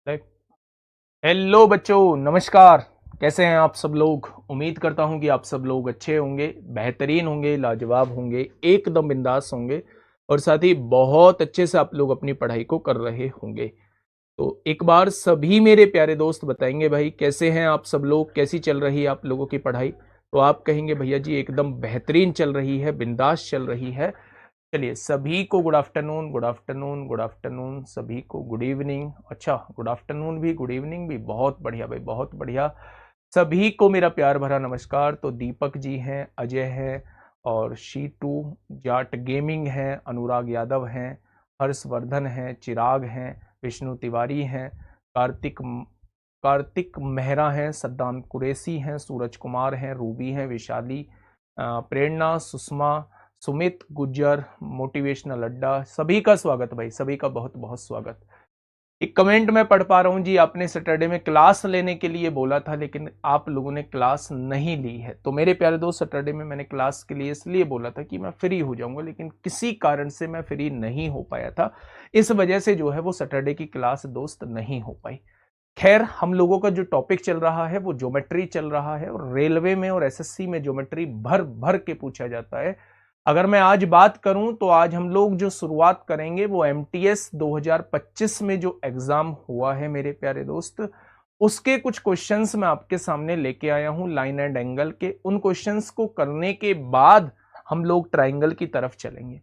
Like hello बच्चों, नमस्कार। कैसे हैं आप सब लोग? उम्मीद करता हूं कि आप सब लोग अच्छे होंगे, बेहतरीन होंगे, लाजवाब होंगे, एकदम बिंदास होंगे और साथ ही बहुत अच्छे से आप लोग अपनी पढ़ाई को कर रहे होंगे। तो एक बार सभी मेरे प्यारे दोस्त बताएंगे भाई कैसे हैं आप सब लोग, कैसी चल रही है आप लोगों की पढ़ाई? तो आप कहेंगे भैया जी एकदम बेहतरीन चल रही है, बिंदास चल रही है। चलिए सभी को good afternoon, good afternoon, good afternoon, सभी को गुड इवनिंग। अच्छा, गुड आफ्टरनून भी, गुड इवनिंग भी, बहुत बढ़िया भाई, बहुत बढ़िया। सभी को मेरा प्यार भरा नमस्कार। तो दीपक जी हैं, अजय हैं और शीटू जाट गेमिंग हैं, अनुराग यादव हैं, हर्षवर्धन हैं, चिराग हैं, विष्णु तिवारी हैं, कार्तिक मेहरा हैं, सद्दाम कुरैशी हैं, सूरज कुमार हैं, रूबी हैं, विशाली, प्रेरणा, सुषमा, सुमित गुज्जर, मोटिवेशनल अड्डा, सभी का स्वागत भाई, सभी का बहुत बहुत स्वागत। एक कमेंट मैं पढ़ पा रहा हूं जी, आपने सैटरडे में क्लास लेने के लिए बोला था लेकिन आप लोगों ने क्लास नहीं ली है। तो मेरे प्यारे दोस्त, सैटरडे में मैंने क्लास के लिए इसलिए बोला था कि मैं फ्री हो जाऊंगा, लेकिन किसी कारण से मैं फ्री नहीं हो पाया था। इस वजह से जो है वो सैटरडे की क्लास दोस्त नहीं हो पाई। खैर, हम लोगों का जो टॉपिक चल रहा है वो ज्योमेट्री चल रहा है और रेलवे में और एसएससी में ज्योमेट्री भर भर के पूछा जाता है। अगर मैं आज बात करूं तो आज हम लोग जो शुरुआत करेंगे वो एमटीएस 2025 में जो एग्जाम हुआ है मेरे प्यारे दोस्त, उसके कुछ क्वेश्चंस मैं आपके सामने लेके आया हूं लाइन एंड एंगल के। उन क्वेश्चंस को करने के बाद हम लोग ट्राइंगल की तरफ चलेंगे।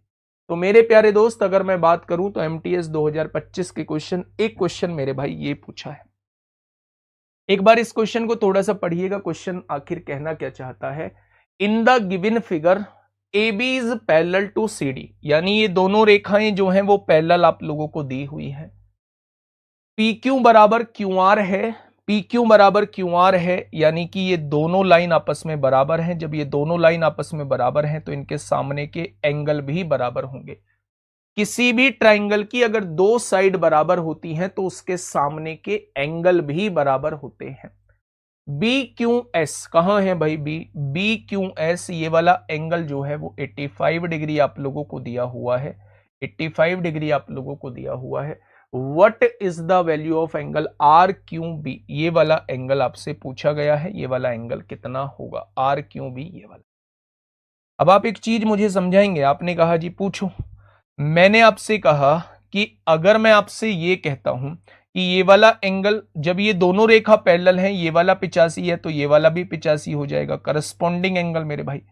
तो मेरे प्यारे दोस्त, अगर मैं बात करूं तो एमटीएस 2025 के क्वेश्चन, एक क्वेश्चन मेरे भाई ये पूछा है। एक बार इस क्वेश्चन को थोड़ा सा पढ़िएगा। क्वेश्चन आखिर कहना क्या चाहता है? In the given figure A B is parallel to C D, यानी ये दोनों रेखाएं जो हैं वो पैरेलल आप लोगों को दी हुई है। पी क्यू बराबर क्यू आर है, पी क्यू बराबर क्यू आर है, यानी कि ये दोनों लाइन आपस में बराबर हैं। जब ये दोनों लाइन आपस में बराबर हैं तो इनके सामने के एंगल भी बराबर होंगे। किसी भी ट्राइंगल की अगर दो साइड बराबर होती हैं तो उसके सामने के एंगल भी बराबर होते हैं। बी क्यू एस कहां है भाई? बी क्यू एस, ये वाला एंगल जो है वो 85 डिग्री आप लोगों को दिया हुआ है। 85 डिग्री आप लोगों को दिया हुआ है। What is the value of angle R Q B? ये वाला एंगल आपसे पूछा गया है। ये वाला एंगल कितना होगा? आर क्यू बी, ये वाला। अब आप एक चीज मुझे समझाएंगे। आपने कहा जी पूछो। मैंने आपसे कहा कि अगर मैं आपसे ये कहता हूं कि ये वाला एंगल, जब ये दोनों रेखा पैरेलल हैं, ये वाला 85 है तो ये वाला भी 85 हो जाएगा। करस्पॉन्डिंग एंगल मेरे भाई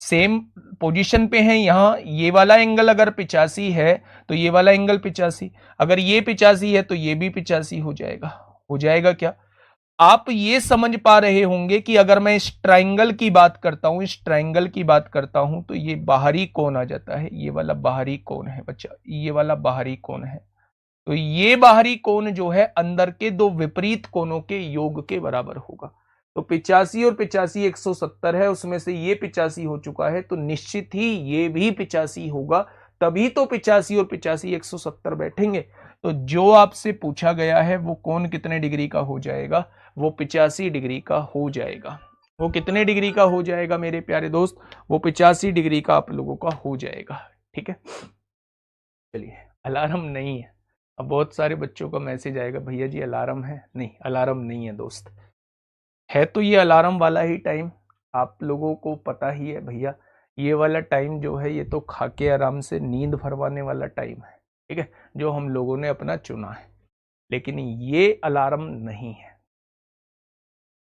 सेम पोजीशन पे हैं। यहां ये वाला एंगल अगर 85 है तो ये वाला एंगल 85, अगर ये 85 है तो ये भी 85 हो जाएगा। हो जाएगा क्या? आप ये समझ पा रहे होंगे कि अगर मैं इस ट्राइंगल की बात करता हूं, इस ट्राइंगल की बात करता हूं तो ये बाहरी कोण आ जाता है। ये वाला बाहरी कोण है बच्चा, ये वाला बाहरी कोण है। तो ये बाहरी कोण जो है अंदर के दो विपरीत कोणों के योग के बराबर होगा। तो 85 और 85 170 है, उसमें से ये 85 हो चुका है तो निश्चित ही ये भी 85 होगा। तभी तो 85 और 85 170 बैठेंगे। तो जो आपसे पूछा गया है वो कोण कितने डिग्री का हो जाएगा? वो 85 डिग्री का हो जाएगा। वो कितने डिग्री का हो जाएगा मेरे प्यारे दोस्त? वो 85 डिग्री का आप लोगों का हो जाएगा। ठीक है, चलिए। अलार्म नहीं है। अब बहुत सारे बच्चों का मैसेज आएगा, भैया जी अलार्म है। नहीं, अलार्म नहीं है दोस्त। है तो ये अलार्म वाला ही टाइम, आप लोगों को पता ही है भैया। ये वाला टाइम जो है ये तो खाके आराम से नींद भरवाने वाला टाइम है। ठीक है, जो हम लोगों ने अपना चुना है, लेकिन ये अलार्म नहीं है।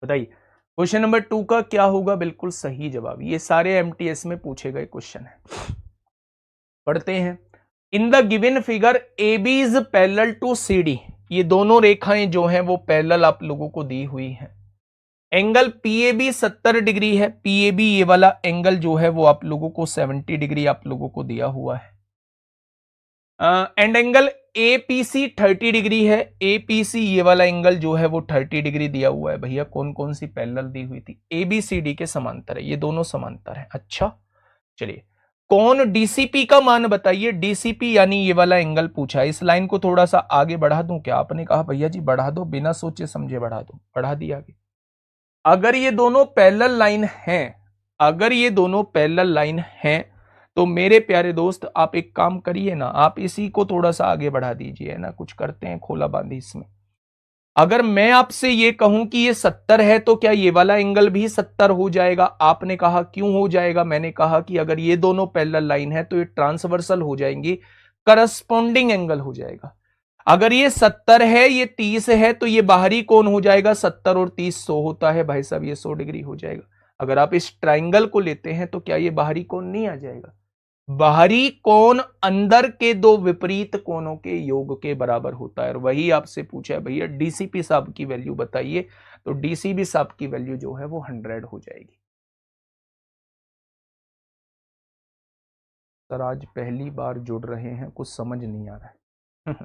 बताइए क्वेश्चन नंबर 2 का क्या होगा बिल्कुल सही जवाब? ये सारे एमटीएस में पूछे गए क्वेश्चन है। पढ़ते हैं। In the given figure A B is parallel to C D, ये दोनों रेखाएं जो हैं वो पैरेलल आप लोगों को दी हुई हैं। Angle P A B 70 degree है। पी ए बी, ये वाला एंगल जो है वो आप लोगों को 70 डिग्री आप लोगों को दिया हुआ है। And angle A P C 30 degree है। ए पी सी, ये वाला एंगल जो है वो 30 डिग्री दिया हुआ है। भैया कौन कौन सी पैरेलल दी हुई थी? ए बी सी डी के समांतर है, ये दोनों समांतर है। अच्छा, चलिए। कौन डीसीपी का मान बताइए? डीसीपी यानी ये वाला एंगल पूछा है। इस लाइन को थोड़ा सा आगे बढ़ा दूं क्या? आपने कहा भैया जी बढ़ा दो, बिना सोचे समझे बढ़ा दो। बढ़ा दिया आगे। अगर ये दोनों पैरेलल लाइन हैं, अगर ये दोनों पैरेलल लाइन हैं तो मेरे प्यारे दोस्त आप एक काम करिए ना, आप इसी को थोड़ा सा आगे बढ़ा दीजिए ना। कुछ करते हैं खोला बांधी इसमें। अगर मैं आपसे ये कहूं कि ये 70 है तो क्या ये वाला एंगल भी 70 हो जाएगा? आपने कहा क्यों हो जाएगा? मैंने कहा कि अगर ये दोनों पैरेलल लाइन है तो ये ट्रांसवर्सल हो जाएंगी, करस्पॉन्डिंग एंगल हो जाएगा। अगर ये 70 है, ये 30 है, तो ये बाहरी कोण हो जाएगा 70 और 30 100 होता है भाई साहब, ये 100 डिग्री हो जाएगा। अगर आप इस ट्राइंगल को लेते हैं तो क्या ये बाहरी कोण नहीं आ जाएगा? बाहरी कोण अंदर के दो विपरीत कोणों के योग के बराबर होता है। और वही आपसे पूछा है भैया डीसीपी साहब की वैल्यू बताइए, तो डीसीपी साहब की वैल्यू जो है वो 100 हो जाएगी। सर आज पहली बार जुड़ रहे हैं, कुछ समझ नहीं आ रहा है।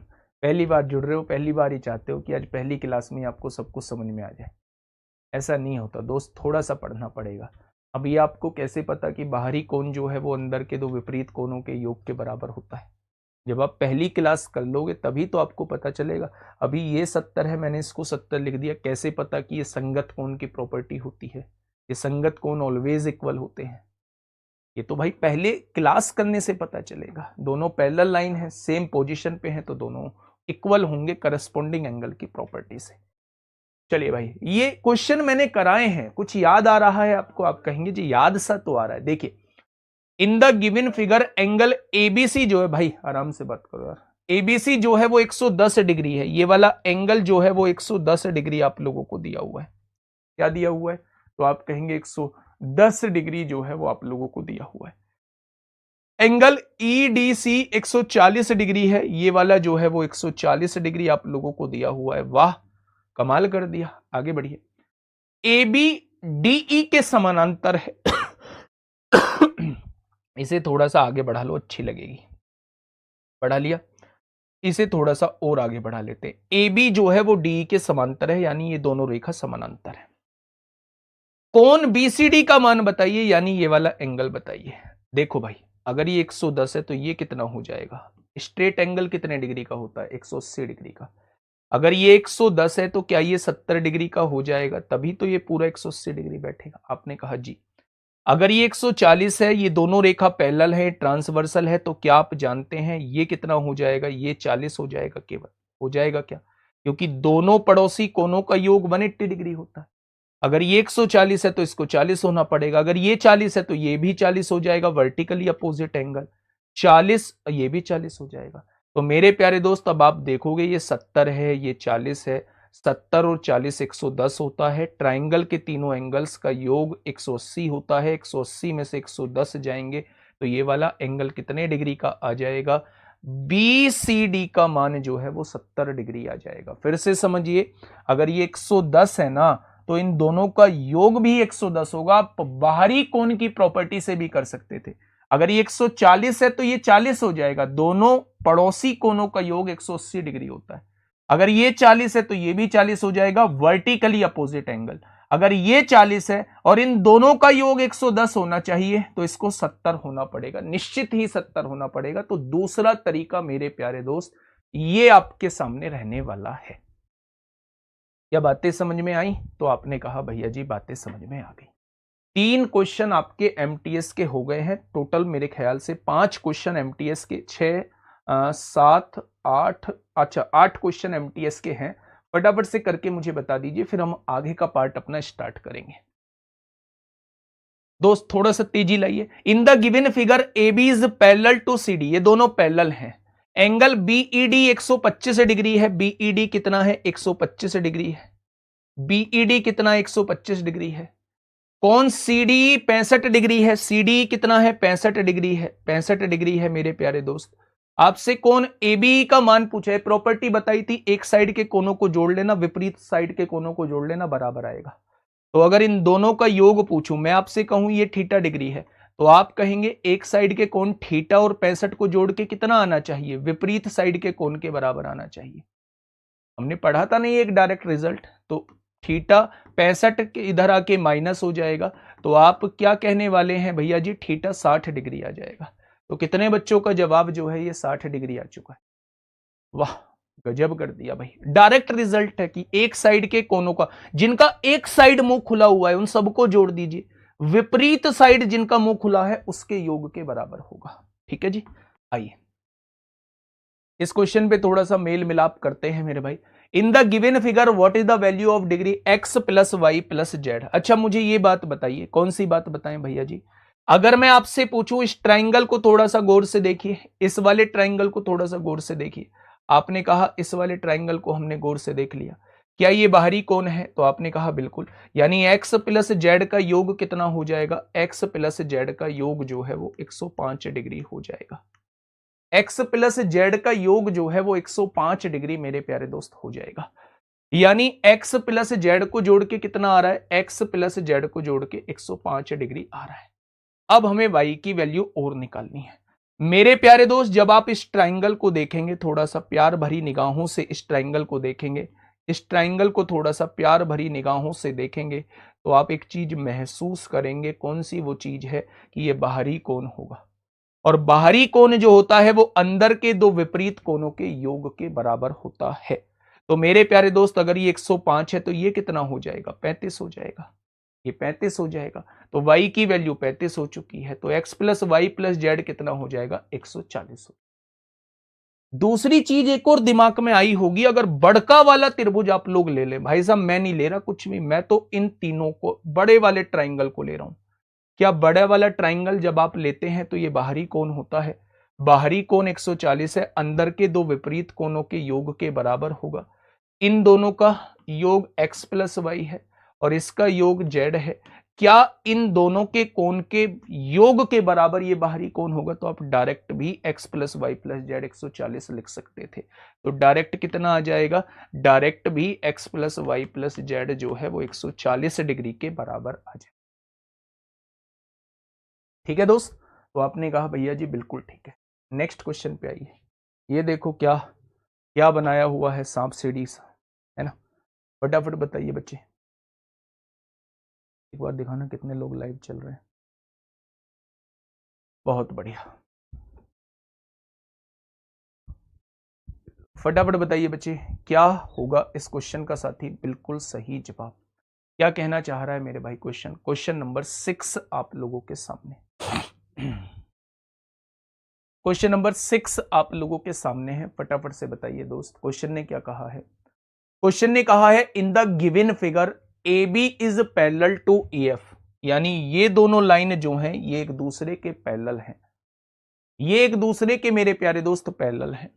पहली बार जुड़ रहे हो, पहली बार ही चाहते हो कि आज पहली क्लास में आपको सब कुछ समझ में आ जाए। ऐसा नहीं होता दोस्त, थोड़ा सा पढ़ना पड़ेगा। अब ये आपको कैसे पता कि बाहरी कोण जो है वो अंदर के दो विपरीत कोणों के योग के बराबर होता है? जब आप पहली क्लास कर लोगे तभी तो आपको पता चलेगा। अभी ये 70 है, मैंने इसको 70 लिख दिया, कैसे पता कि ये संगत कोण की प्रॉपर्टी होती है? ये संगत कोण ऑलवेज इक्वल होते हैं। ये तो भाई पहले क्लास करने से पता चलेगा। दोनों पैरेलल लाइन है, सेम पोजीशन पे है, तो दोनों इक्वल होंगे करस्पॉन्डिंग एंगल की प्रॉपर्टी से। चलिए भाई, ये क्वेश्चन मैंने कराए हैं, कुछ याद आ रहा है आपको? आप कहेंगे जी याद सा तो आ रहा है। देखिए, इन the given figure angle ABC जो है, भाई आराम से बात करो यार, एबीसी जो है वो 110 डिग्री है। ये वाला एंगल जो है वो 110 डिग्री आप लोगों को दिया हुआ है। क्या दिया हुआ है? तो आप कहेंगे 110 डिग्री जो है वो आप लोगों को दिया हुआ है। एंगल ईडीसी 140 डिग्री है, ये वाला जो है वो 140 डिग्री आप लोगों को दिया हुआ है। वाह, कमाल कर दिया। आगे बढ़िए, ए बी डीई के समानांतर है। इसे थोड़ा सा आगे बढ़ा लो, अच्छी लगेगी। बढ़ा लिया, इसे थोड़ा सा और आगे बढ़ा लेते हैं। ए बी जो है वो डी के समांतर है, यानी ये दोनों रेखा समानांतर है। कोण बीसीडी का मान बताइए, यानी ये वाला एंगल बताइए। देखो भाई, अगर ये 110 है तो ये कितना हो जाएगा? स्ट्रेट एंगल कितने डिग्री का होता है? 180 डिग्री का। अगर ये 110 है तो क्या ये 70 डिग्री का हो जाएगा? तभी तो ये पूरा 180 डिग्री बैठेगा। आपने कहा जी। अगर ये 140 है, ये दोनों रेखा पैरेलल है, ट्रांसवर्सल है, तो क्या आप जानते हैं ये कितना हो जाएगा? ये 40 हो जाएगा केवल। हो जाएगा क्या? क्योंकि दोनों पड़ोसी कोणों का योग 180 डिग्री होता है। अगर ये 140 है तो इसको 40 होना पड़ेगा। अगर ये 40 है तो ये भी 40 हो जाएगा, वर्टिकली अपोजिट एंगल। 40, ये भी 40 हो जाएगा। तो मेरे प्यारे दोस्त, अब आप देखोगे ये 70 है, ये 40 है, 70 और 40 110 होता है। ट्राइंगल के तीनों एंगल्स का योग 180 होता है। 180 में से 110 जाएंगे तो ये वाला एंगल कितने डिग्री का आ जाएगा? BCD का मान जो है वो 70 डिग्री आ जाएगा। फिर से समझिए, अगर ये 110 है ना, तो इन दोनों का योग भी 110 होगा। आप बाहरी कोण की प्रॉपर्टी से भी कर सकते थे। अगर ये 140 है तो ये 40 हो जाएगा। दोनों पड़ोसी कोणों का योग 180 डिग्री होता है। अगर ये 40 है तो ये भी 40 हो जाएगा, वर्टिकली अपोजिट एंगल। अगर ये 40 है और इन दोनों का योग 110 होना चाहिए तो इसको 70 होना पड़ेगा, निश्चित ही 70 होना पड़ेगा। तो दूसरा तरीका मेरे प्यारे दोस्त ये आपके सामने रहने वाला है। क्या बातें समझ में आई? तो आपने कहा भैया जी बातें समझ में आ गई। 3 क्वेश्चन आपके एमटीएस के हो गए हैं टोटल, मेरे ख्याल से 5 क्वेश्चन एमटीएस के, 6 7 8, अच्छा 8 क्वेश्चन एमटीएस के हैं। फटाफट से करके मुझे बता दीजिए, फिर हम आगे का पार्ट अपना स्टार्ट करेंगे। दोस्त थोड़ा सा तेजी लाइए। In the given figure A B is parallel to C D, ये दोनों पैरेलल हैं। एंगल बीईडी 125 डिग्री है। बीईडी कितना है? 125 डिग्री है। बीईडी कितना? 125 डिग्री है। कौन सीडी 65 डिग्री है। सीडी कितना है? 65 डिग्री है। 65 डिग्री है मेरे प्यारे दोस्त। आपसे कौन एबी का मान पूछा है, प्रॉपर्टी बताई थी, एक साइड के कोनों को जोड़ लेना, विपरीत साइड के कोनों को जोड़ लेना, बराबर आएगा। तो अगर इन दोनों का योग पूछूं, मैं आपसे कहूं ये थीटा डिग्री है, तो आप कहेंगे एक साइड के कोण थीटा और 65 को जोड़ के कितना आना चाहिए? विपरीत साइड के कोण के बराबर आना चाहिए। हमने पढ़ा था नहीं एक डायरेक्ट रिजल्ट। तो थीटा 65 के इधर आके माइनस हो जाएगा, तो आप क्या कहने वाले हैं भैया जी? थीटा 60 डिग्री आ जाएगा। तो कितने बच्चों का जवाब जो है ये 60 डिग्री आ चुका है। वाह, गजब कर दिया भाई। डायरेक्ट रिजल्ट है कि एक साइड के कोनों का, जिनका एक साइड मुंह खुला हुआ है उन सबको जोड़ दीजिए, विपरीत साइड जिनका मुंह खुला है उसके योग के बराबर होगा। ठीक है जी, आइए इस क्वेश्चन पे थोड़ा सा मेल मिलाप करते हैं मेरे भाई। In the given figure what is the value of degree x plus y plus z. अच्छा मुझे ये बात बताइए, कौन सी बात बताएं भैया जी? अगर मैं आपसे पूछूं इस ट्राइंगल को थोड़ा सा गौर से देखिए, इस वाले ट्राइंगल को थोड़ा सा गौर से देखिए। आपने कहा इस वाले ट्राइंगल को हमने गौर से देख लिया, क्या ये बाहरी कोण है? तो आपने कहा बिल्कुल, यानी x प्लस जेड का योग कितना हो जाएगा? x प्लस जेड का योग जो है वो 105 डिग्री हो जाएगा। x प्लस जेड का योग जो है वो 105 डिग्री मेरे प्यारे दोस्त हो जाएगा। यानी x प्लस जेड को जोड़ के कितना आ रहा है? x प्लस जेड को जोड़ के 105 डिग्री आ रहा है। अब हमें y की वैल्यू और निकालनी है मेरे प्यारे दोस्त। जब आप इस ट्राइंगल को देखेंगे, थोड़ा सा प्यार भरी निगाहों से इस ट्राइंगल को देखेंगे, इस ट्राइंगल को थोड़ा सा प्यार भरी निगाहों से देखेंगे, तो आप एक चीज महसूस करेंगे। कौन सी वो चीज है? कि ये बाहरी कोण होगा, और बाहरी कोण जो होता है वो अंदर के दो विपरीत कोणों के योग के बराबर होता है। तो मेरे प्यारे दोस्त अगर ये 105 है तो ये कितना हो जाएगा? 35 हो जाएगा। ये 35 हो जाएगा। तो y की वैल्यू 35 हो चुकी है, तो x plus y plus z कितना हो जाएगा? 140 हो। दूसरी चीज एक और दिमाग में आई होगी, अगर बड़का वाला त्रिभुज आप लोग ले ले, भाई साहब मैं नहीं ले रहा कुछ भी, मैं तो इन तीनों को, बड़े वाले ट्राइंगल को ले रहा हूं। क्या बड़ा वाला ट्राइंगल जब आप लेते हैं तो ये बाहरी कोण होता है, बाहरी कोण 140 है, अंदर के दो विपरीत कोणों के योग के बराबर होगा। इन दोनों का योग x प्लस वाई है और इसका योग z है। क्या इन दोनों के कोण के योग के बराबर ये बाहरी कोण होगा? तो आप डायरेक्ट भी x plus y plus z 140 लिख सकते थे। तो डायरेक्ट कितना आ जाएगा? डायरेक्ट भी x plus y plus z जो है वो 140 डिग्री के बराबर आ जाएगा। ठीक है दोस्त? तो आपने कहा भैया जी बिल्कुल ठीक है। नेक्स्ट क्वेश्चन पे आइए। ये देखो क्या क्या बनाया हुआ है, सांप सीढ़ी सा, है ना? फटाफट बताइए बच्चे, एक बार दिखाना कितने लोग लाइव चल रहे हैं। बहुत बढ़िया, फटाफट बताइए बच्चे, क्या होगा इस क्वेश्चन का साथी बिल्कुल सही जवाब? क्या कहना चाह रहा है मेरे भाई? क्वेश्चन नंबर 6 आप लोगों के सामने। क्वेश्चन नंबर 6 आप लोगों के सामने है, फटाफट से बताइए दोस्त। क्वेश्चन ने क्या कहा है? क्वेश्चन ने कहा है in the given figure A B is parallel to E F, यानी ये दोनों लाइन जो हैं ये एक दूसरे के पैरेलल हैं, ये एक दूसरे के मेरे प्यारे दोस्त पैरेलल हैं।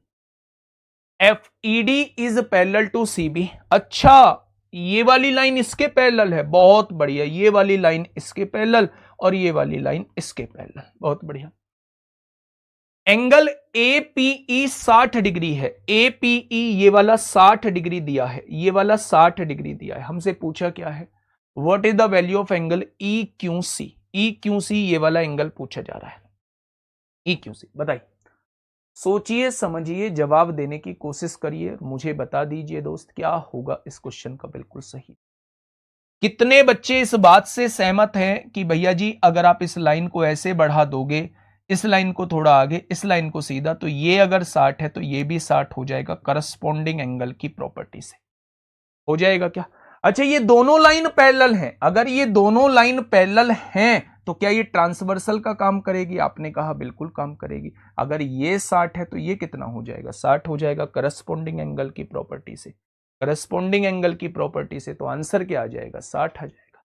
F E D is parallel to C B. अच्छा, ये वाली लाइन इसके पैरेलल है, बहुत बढ़िया। ये वाली लाइन इसके पैरेलल और ये वाली लाइन इसके पैरेलल, बहुत बढ़िया। एंगल APE 60 डिग्री है। APE ये वाला 60 डिग्री दिया है, ये वाला 60 डिग्री दिया है। हमसे पूछा क्या है? What is the value of angle EQC? EQC ये वाला एंगल पूछा जा रहा है। EQC बताइए, सोचिए समझिए, जवाब देने की कोशिश करिए, मुझे बता दीजिए दोस्त क्या होगा इस क्वेश्चन का बिल्कुल सही। कितने बच्चे इस बात से सहमत हैं कि भैया जी अगर आप इस लाइन को ऐसे बढ़ा दोगे, इस लाइन को थोड़ा आगे, इस लाइन को सीधा, तो ये अगर 60 है तो ये भी 60 हो जाएगा करस्पॉन्डिंग एंगल की प्रॉपर्टी से। हो जाएगा क्या? अच्छा, ये दोनों लाइन पैरेलल हैं, अगर ये दोनों लाइन पैरेलल हैं तो क्या ये ट्रांसवर्सल का काम करेगी? आपने कहा बिल्कुल काम करेगी। अगर ये 60 है तो ये कितना हो जाएगा? 60 हो जाएगा करस्पॉन्डिंग एंगल की प्रॉपर्टी से। करस्पॉन्डिंग एंगल की प्रॉपर्टी से तो आंसर क्या आ जाएगा? 60 आ जाएगा।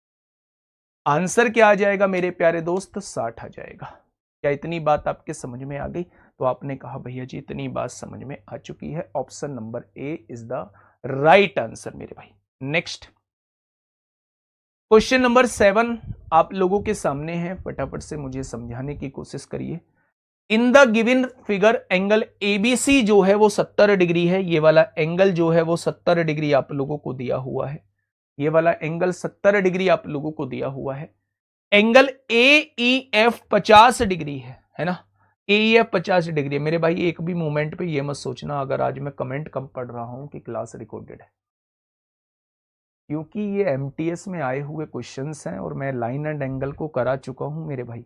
आंसर क्या आ जाएगा मेरे प्यारे दोस्त? 60 आ जाएगा। क्या इतनी बात आपके समझ में आ गई? तो आपने कहा भैया जी इतनी बात समझ में आ चुकी है, option number A is the right answer मेरे भाई। नेक्स्ट क्वेश्चन नंबर 7 आप लोगों के सामने है, फटाफट से मुझे समझाने की कोशिश करिए। इन the given figure angle ABC जो है वो 70 डिग्री है। ये वाला एंगल जो है वो 70 डिग्री आप लोगों को दिया हुआ है, ये वाला एंगल 70 डिग्री आप लोगों को दिया हुआ है। एंगल AEF 50 डिग्री है ना? AEF 50 डिग्री है मेरे भाई। एक भी मोमेंट पे ये मत सोचना अगर आज मैं कमेंट कम पढ़ रहा हूं कि क्लास रिकॉर्डेड है, क्योंकि ये MTS में आए हुए क्वेश्चंस हैं और मैं लाइन एंड एंगल को करा चुका हूं मेरे भाई,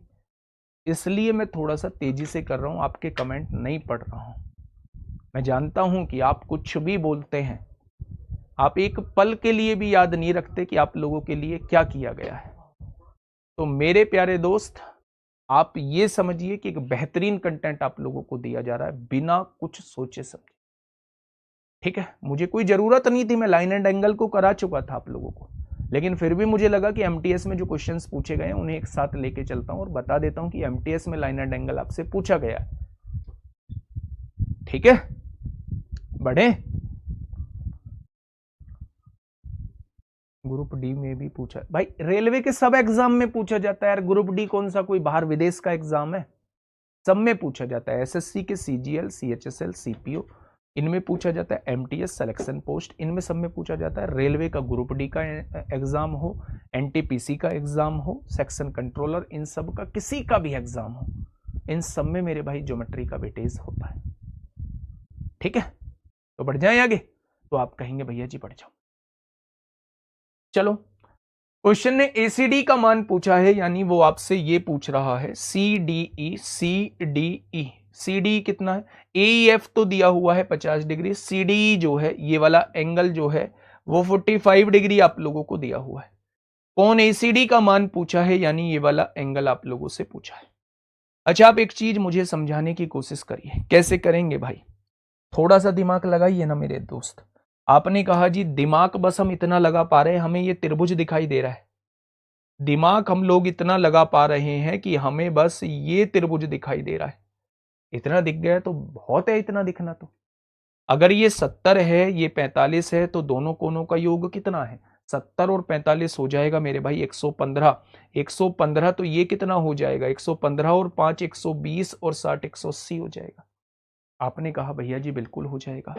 इसलिए मैं थोड़ा सा तेजी से कर रहा हूं, आपके कमेंट नहीं पढ़ रहा हूं। मैं जानता हूं कि आप कुछ भी बोलते हैं, आप एक पल के लिए भी याद नहीं रखते कि आप लोगों के लिए क्या किया गया है। तो मेरे प्यारे दोस्त, आप ये समझिए कि एक बेहतरीन कंटेंट आप लोगों को दिया जा रहा है बिना कुछ सोचे समझे। ठीक है, मुझे कोई जरूरत नहीं थी, मैं लाइन एंड एंगल को करा चुका था आप लोगों को, लेकिन फिर भी मुझे लगा कि एमटीएस में जो क्वेश्चंस पूछे गए हैं उन्हें एक साथ लेके चलता हूं और बता देता हूं कि एमटीएस में लाइन एंड एंगल आपसे पूछा गया है। ठीक है, बढ़े। ग्रुप डी में भी पूछा भाई, रेलवे के सब एग्जाम में पूछा जाता है यार, ग्रुप डी कौन सा कोई बाहर विदेश का एग्जाम है, सब में पूछा जाता है। एसएससी के सीजीएल, सीएचएसएल, सीपीओ, इनमें पूछा जाता है। एमटीएस सिलेक्शन पोस्ट, इनमें सब में पूछा जाता है। रेलवे का ग्रुप डी का एग्जाम हो, एनटीपीसी का एग्जाम हो, सेक्शन कंट्रोलर, इन सब का किसी का भी एग्जाम हो, इन सब में मेरे भाई ज्योमेट्री का वेटेज होता है। ठीक है, तो बढ़ जाए आगे, तो आप कहेंगे भैया जी बढ़ जाओ। चलो, क्वेश्चन ने एसीडी का मान पूछा है, यानी वो आपसे ये पूछ रहा है सीडीई, सीडीई, सीडी कितना है, एईएफ तो दिया हुआ है 50 डिग्री, सीडीई जो है ये वाला एंगल जो है वो 45 डिग्री आप लोगों को दिया हुआ है। कौन एसीडी का मान पूछा है, यानी ये वाला एंगल आप लोगों से पूछा है। अच्छा, आप एक चीज मुझे समझाने की कोशिश करिए, कैसे करेंगे भाई, थोड़ा सा दिमाग लगाइए ना मेरे दोस्त। आपने कहा जी दिमाग बस हम इतना लगा पा रहे हैं, हमें ये त्रिभुज दिखाई दे रहा है, दिमाग हम लोग इतना लगा पा रहे हैं कि हमें बस ये त्रिभुज दिखाई दे रहा है। इतना दिख गया तो बहुत है, इतना दिखना तो। अगर ये 70 है, ये 45 है, तो दोनों कोनों का योग कितना है, 70 और 45 हो जाएगा मेरे भाई 115। 115 तो ये कितना हो जाएगा, 115 और 5 120 और 60 180 हो जाएगा। आपने कहा भैया जी बिल्कुल हो जाएगा।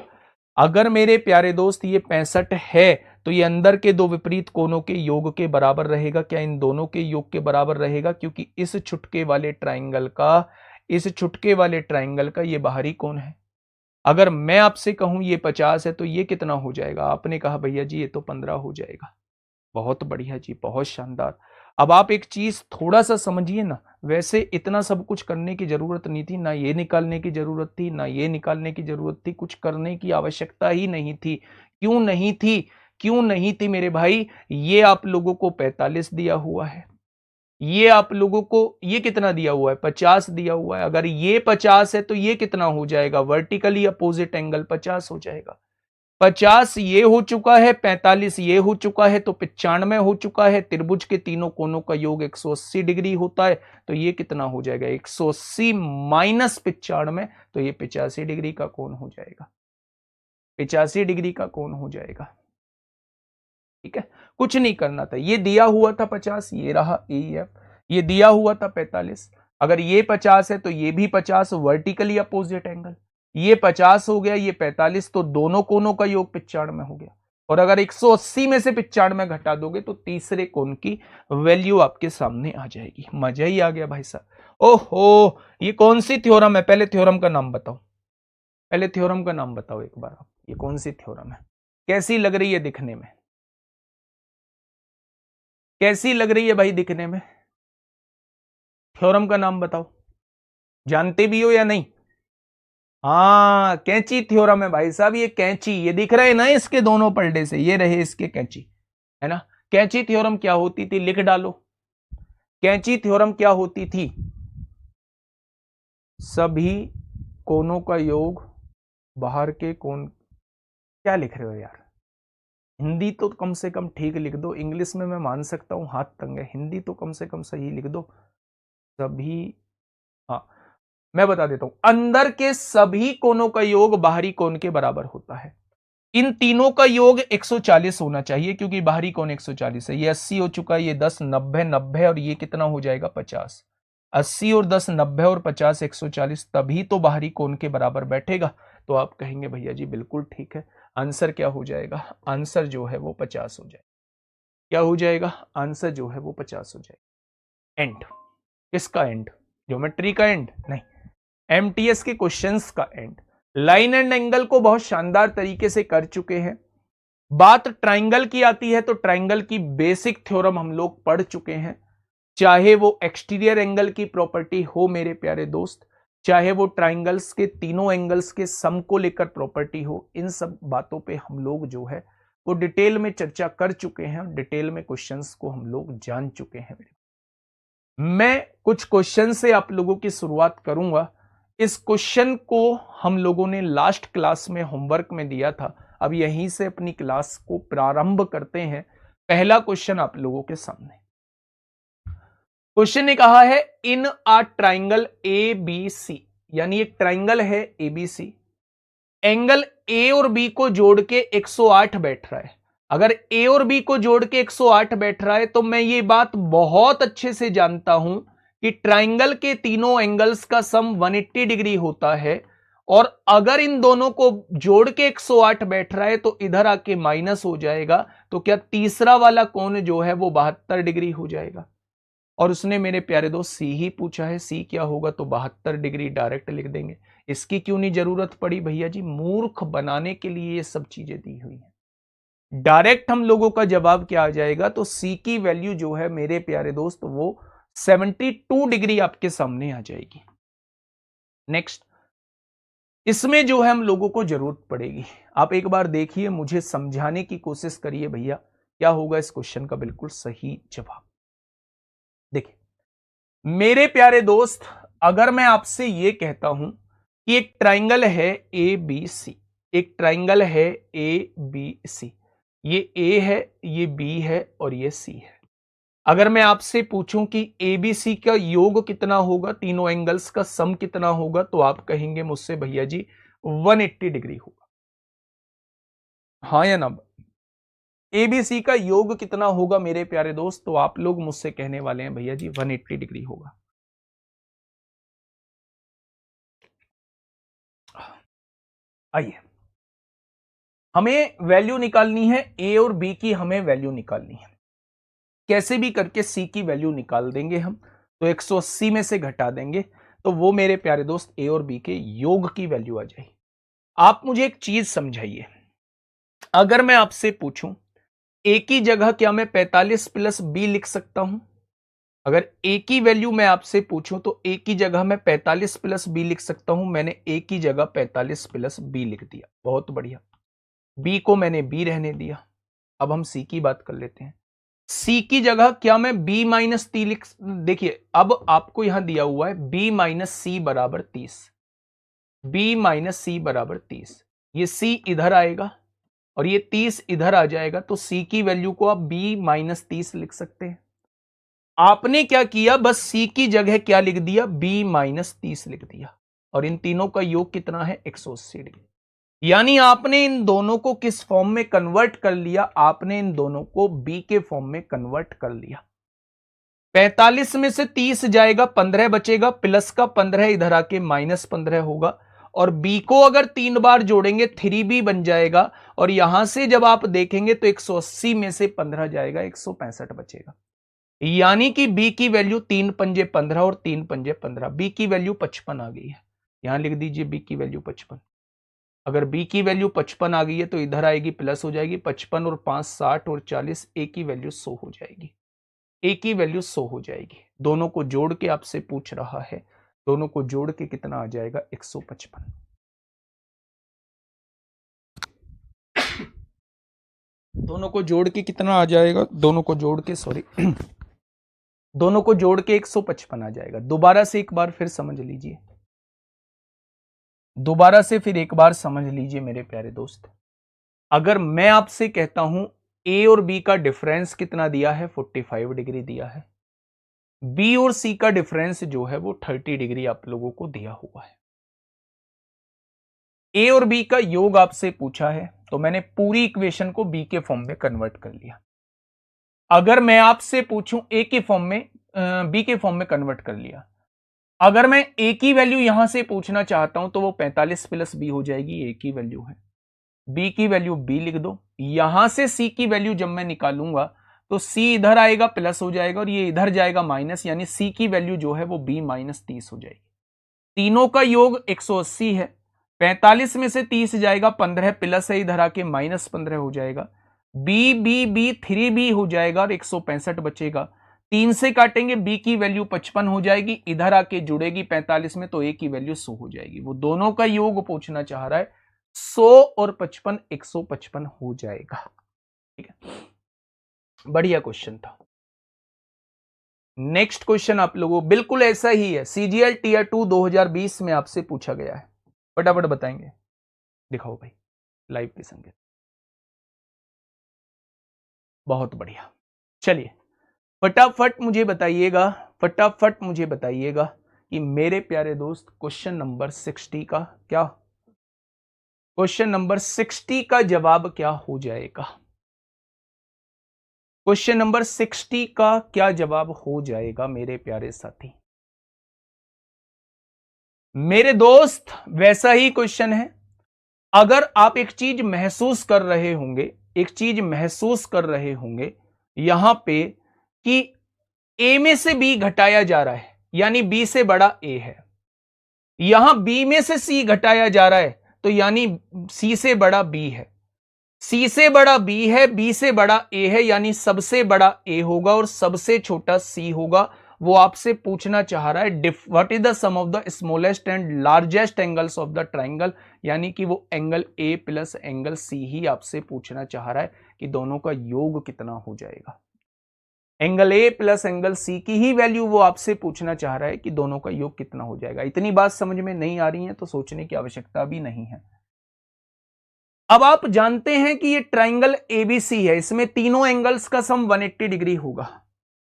अगर मेरे प्यारे दोस्त ये 65 है तो ये अंदर के दो विपरीत कोनों के योग के बराबर रहेगा। क्या इन दोनों के योग के बराबर रहेगा, क्योंकि इस छुटके वाले ट्राइंगल का, इस छुटके वाले ट्राइंगल का ये बाहरी कोण है। अगर मैं आपसे कहूं ये 50 है तो ये कितना हो जाएगा, आपने कहा भैया जी ये तो 15 हो जाएगा। बहुत बढ़िया जी, बहुत शानदार। अब आप एक चीज थोड़ा सा समझिए ना, वैसे इतना सब कुछ करने की जरूरत नहीं थी, ना ये निकालने की जरूरत थी, ना ये निकालने की जरूरत थी, कुछ करने की आवश्यकता ही नहीं थी। क्यों नहीं थी, क्यों नहीं थी मेरे भाई, ये आप लोगों को 45 दिया हुआ है, ये आप लोगों को ये कितना दिया हुआ है, 50 दिया हुआ है। अगर ये 50 है तो ये कितना हो जाएगा, वर्टिकली अपोजिट एंगल 50 हो जाएगा। 50 ये हो चुका है, 45 ये हो चुका है, तो 95 हो चुका है। त्रिभुज के तीनों कोनों का योग 180 डिग्री होता है, तो ये कितना हो जाएगा, 180 माइनस 95, तो ये 85 डिग्री का कोण हो जाएगा, 85 डिग्री का कोण हो जाएगा। ठीक है, कुछ नहीं करना था, ये दिया हुआ था 50, ये रहा एईएफ, ये दिया हुआ था 45। अगर ये 50 है तो ये भी 50, वर्टिकली अपोजिट एंगल, ये 50 हो गया, ये 45, तो दोनों कोनों का योग 95 हो गया। और अगर 180 में से 95 घटा दोगे तो तीसरे कोण की वैल्यू आपके सामने आ जाएगी। मजा ही आ गया भाई साहब। ओहो, ये कौन सी थ्योरम है, पहले थ्योरम का नाम बताओ, पहले थ्योरम का नाम बताओ एक बार आप, ये कौन सी थ्योरम है, कैसी लग रही है दिखने में, कैसी लग रही है भाई दिखने में, थ्योरम का नाम बताओ, जानते भी हो या नहीं। हाँ, कैंची थ्योरम है भाई साहब, ये कैंची, ये दिख रहा है ना इसके दोनों पलटे से, ये रहे इसके कैंची, है ना। कैंची थ्योरम क्या होती थी, लिख डालो। कैंची थ्योरम क्या होती थी, सभी कोनों का योग बाहर के कोण, क्या लिख रहे हो यार, हिंदी तो कम से कम ठीक लिख दो, इंग्लिश में मैं मान सकता हूं हाथ तंग है, हिंदी तो कम से कम सही लिख दो। सभी, हाँ मैं बता देता हूं, अंदर के सभी कोनों का योग बाहरी कोण के बराबर होता है। इन तीनों का योग 140 होना चाहिए, क्योंकि बाहरी कोण 140 है। ये 80 हो चुका है, ये 10 90 90 और ये कितना हो जाएगा 50। 80 और 10 90 और 50 140, तभी तो बाहरी कोण के बराबर बैठेगा। तो आप कहेंगे भैया जी बिल्कुल ठीक है, आंसर क्या हो जाएगा, आंसर जो है वो 50 हो जाएगा। क्या हो जाएगा, आंसर जो है वो 50 हो जाएगा। एंड, किसका एंड, ज्योमेट्री का एंड नहीं, एमटीएस के क्वेश्चंस का एंड। लाइन एंड एंगल को बहुत शानदार तरीके से कर चुके हैं। बात ट्राइंगल की आती है तो ट्राइंगल की बेसिक थ्योरम हम लोग पढ़ चुके हैं, चाहे वो एक्सटीरियर एंगल की प्रॉपर्टी हो मेरे प्यारे दोस्त, चाहे वो ट्राइंगल्स के तीनों एंगल्स के सम को लेकर प्रॉपर्टी हो, इन सब बातों पे हम लोग जो है वो डिटेल में चर्चा कर चुके हैं, डिटेल में क्वेश्चंस को हम लोग जान चुके हैं। मैं कुछ क्वेश्चन से आप लोगों की शुरुआत करूंगा, इस क्वेश्चन को हम लोगों ने लास्ट क्लास में होमवर्क में दिया था। अब यहीं से अपनी क्लास को प्रारंभ करते हैं। पहला क्वेश्चन आप लोगों के सामने। क्वेश्चन ने कहा है इन a triangle A B C, यानी एक ट्राइंगल है एबीसी, एंगल ए और बी को जोड़ के 108 बैठ रहा है। अगर ए और बी को जोड़ के 108 बैठ रहा है तो मैं ये बात बहुत अच्छे से जानता हूं कि ट्राइंगल के तीनों एंगल्स का सम 180 डिग्री होता है, और अगर इन दोनों को जोड़ के 108 बैठ रहा है तो इधर आके माइनस हो जाएगा, तो क्या तीसरा वाला कोण जो है वो 72 डिग्री हो जाएगा। और उसने मेरे प्यारे दोस्त सी ही पूछा है, सी क्या होगा, तो 72 डिग्री डायरेक्ट लिख देंगे। इसकी क्यों नहीं जरूरत पड़ी भैया जी, मूर्ख बनाने के लिए ये सब चीजें दी हुई हैं। डायरेक्ट हम लोगों का जवाब क्या आ जाएगा, तो सी की वैल्यू जो है मेरे प्यारे दोस्त वो 72 डिग्री आपके सामने आ जाएगी। नेक्स्ट, इसमें जो है हम लोगों को जरूरत पड़ेगी, आप एक बार देखिए, मुझे समझाने की कोशिश करिए भैया, क्या होगा इस क्वेश्चन का बिल्कुल सही जवाब। देखिए मेरे प्यारे दोस्त, अगर मैं आपसे यह कहता हूं कि एक ट्राइंगल है ए बी सी, एक ट्राइंगल है ए बी सी, ये ए है, ये बी है और ये सी है। अगर मैं आपसे पूछूं कि ए बी सी का योग कितना होगा, तीनों एंगल्स का सम कितना होगा, तो आप कहेंगे मुझसे भैया जी 180 डिग्री होगा। हाँ या ना? एबीसी का योग कितना होगा मेरे प्यारे दोस्त, तो आप लोग मुझसे कहने वाले हैं भैया जी 180 डिग्री होगा। आइए, हमें वैल्यू निकालनी है ए और बी की, हमें वैल्यू निकालनी है। कैसे भी करके सी की वैल्यू निकाल देंगे हम, तो 180 में से घटा देंगे, तो वो मेरे प्यारे दोस्त ए और बी के योग की वैल्यू आ जाएगी। आप मुझे एक चीज समझाइए, अगर मैं आपसे पूछूं ए की जगह क्या मैं 45 प्लस बी लिख सकता हूं? अगर ए की वैल्यू मैं आपसे पूछूं तो ए की जगह मैं 45 प्लस बी लिख सकता हूं। मैंने ए की जगह 45 प्लस बी लिख दिया, बहुत बढ़िया। बी को मैंने बी रहने दिया। अब हम सी की बात कर लेते हैं। सी की जगह क्या मैं बी माइनस टी लिख, देखिए अब आपको यहां दिया हुआ है बी माइनस सी बराबर 30, बी माइनस सी बराबर 30, ये सी इधर आएगा और ये 30 इधर आ जाएगा, तो सी की वैल्यू को आप बी माइनस 30 लिख सकते हैं। आपने क्या किया, बस सी की जगह क्या लिख दिया, बी माइनस 30 लिख दिया, और इन तीनों का योग कितना है 180 डिग्री। यानी आपने इन दोनों को किस फॉर्म में कन्वर्ट कर लिया, आपने इन दोनों को बी के फॉर्म में कन्वर्ट कर लिया। 45 में से 30 जाएगा, 15 बचेगा, प्लस का 15 इधर आके माइनस 15 होगा, और बी को अगर 3 बार जोड़ेंगे 3b बन जाएगा, और यहां से जब आप देखेंगे तो 180 में से 15 जाएगा, 165 बचेगा। यानी कि बी की वैल्यू 3 पंजे 15 और 3 पंजे 15, बी की वैल्यू 55 आ गई है। यहां लिख दीजिए बी की वैल्यू 55। अगर बी की वैल्यू 55 आ गई है तो इधर आएगी, प्लस हो जाएगी, 55 और 5 60 और 40, ए की वैल्यू 100 हो जाएगी, ए की वैल्यू 100 हो जाएगी। दोनों को जोड़ के आपसे पूछ रहा है, दोनों को जोड़ के कितना आ जाएगा 155। दोनों को जोड़ के कितना आ जाएगा, दोनों को जोड़ के सॉरी दोनों को जोड़ के 155 आ जाएगा। दोबारा से एक बार फिर समझ लीजिए, दोबारा से फिर एक बार समझ लीजिए मेरे प्यारे दोस्त। अगर मैं आपसे कहता हूं ए और बी का डिफरेंस कितना दिया है, 45 डिग्री दिया है, बी और सी का डिफरेंस जो है वो 30 डिग्री आप लोगों को दिया हुआ है, ए और बी का योग आपसे पूछा है, तो मैंने पूरी इक्वेशन को बी के फॉर्म में कन्वर्ट कर लिया। अगर मैं आपसे पूछूं ए के फॉर्म में, बी के फॉर्म में कन्वर्ट कर लिया। अगर मैं ए की वैल्यू यहां से पूछना चाहता हूं तो वो 45 प्लस बी हो जाएगी, ए की वैल्यू है। बी की वैल्यू बी लिख दो, यहां से सी की वैल्यू जब मैं निकालूंगा तो सी इधर आएगा, प्लस हो जाएगा, और ये इधर जाएगा माइनस, यानी सी की वैल्यू जो है वो बी माइनस 30 हो जाएगी। तीनों का योग 180 है, 45 में से 30 जाएगा, 15 प्लस है, इधर आके माइनस 15 हो जाएगा, बी बी बी 3b हो जाएगा और 165 बचेगा। 3 से काटेंगे, बी की वैल्यू 55 हो जाएगी, इधर आके जुड़ेगी 45 में, तो ए की वैल्यू 100 हो जाएगी। वो दोनों का योग पूछना चाह रहा है, 100 और 55 155 हो जाएगा। ठीक है, बढ़िया क्वेश्चन था। नेक्स्ट क्वेश्चन आप लोगों बिल्कुल ऐसा ही है, सीजीएल टीयर 2 2020 में आपसे पूछा गया है, फटाफट बताएंगे। दिखाओ भाई लाइव के संकेत। बहुत बढ़िया, चलिए फटाफट मुझे बताइएगा, फटाफट मुझे बताइएगा कि मेरे प्यारे दोस्त क्वेश्चन नंबर 60 का क्या, क्वेश्चन नंबर 60 का जवाब क्या हो जाएगा? क्वेश्चन नंबर 60 का क्या जवाब हो जाएगा मेरे प्यारे साथी? मेरे दोस्त वैसा ही क्वेश्चन है। अगर आप एक चीज महसूस कर रहे होंगे, एक चीज महसूस कर रहे होंगे यहां पे कि ए में से बी घटाया जा रहा है, यानी बी से बड़ा ए है। यहां बी में से सी घटाया जा रहा है, तो यानी सी से बड़ा बी है। सी से बड़ा बी है, बी से बड़ा ए है, यानी सबसे बड़ा ए होगा और सबसे छोटा सी होगा। वो आपसे पूछना चाह रहा है what is the sum of the smallest and largest angles of the triangle, यानी कि वो angle A plus angle C ही आपसे पूछना चाह रहा है कि दोनों का योग कितना हो जाएगा। Angle A plus angle C की ही वैल्यू वो आपसे पूछना चाह रहा है कि दोनों का योग कितना हो जाएगा। इतनी बात समझ में नहीं आ रही है तो सोचने की आवश्यकता भी नहीं है। अब आप जानते हैं कि ये ट्राइंगल एबीसी है, इसमें तीनों एंगल्स का सम 180 डिग्री होगा।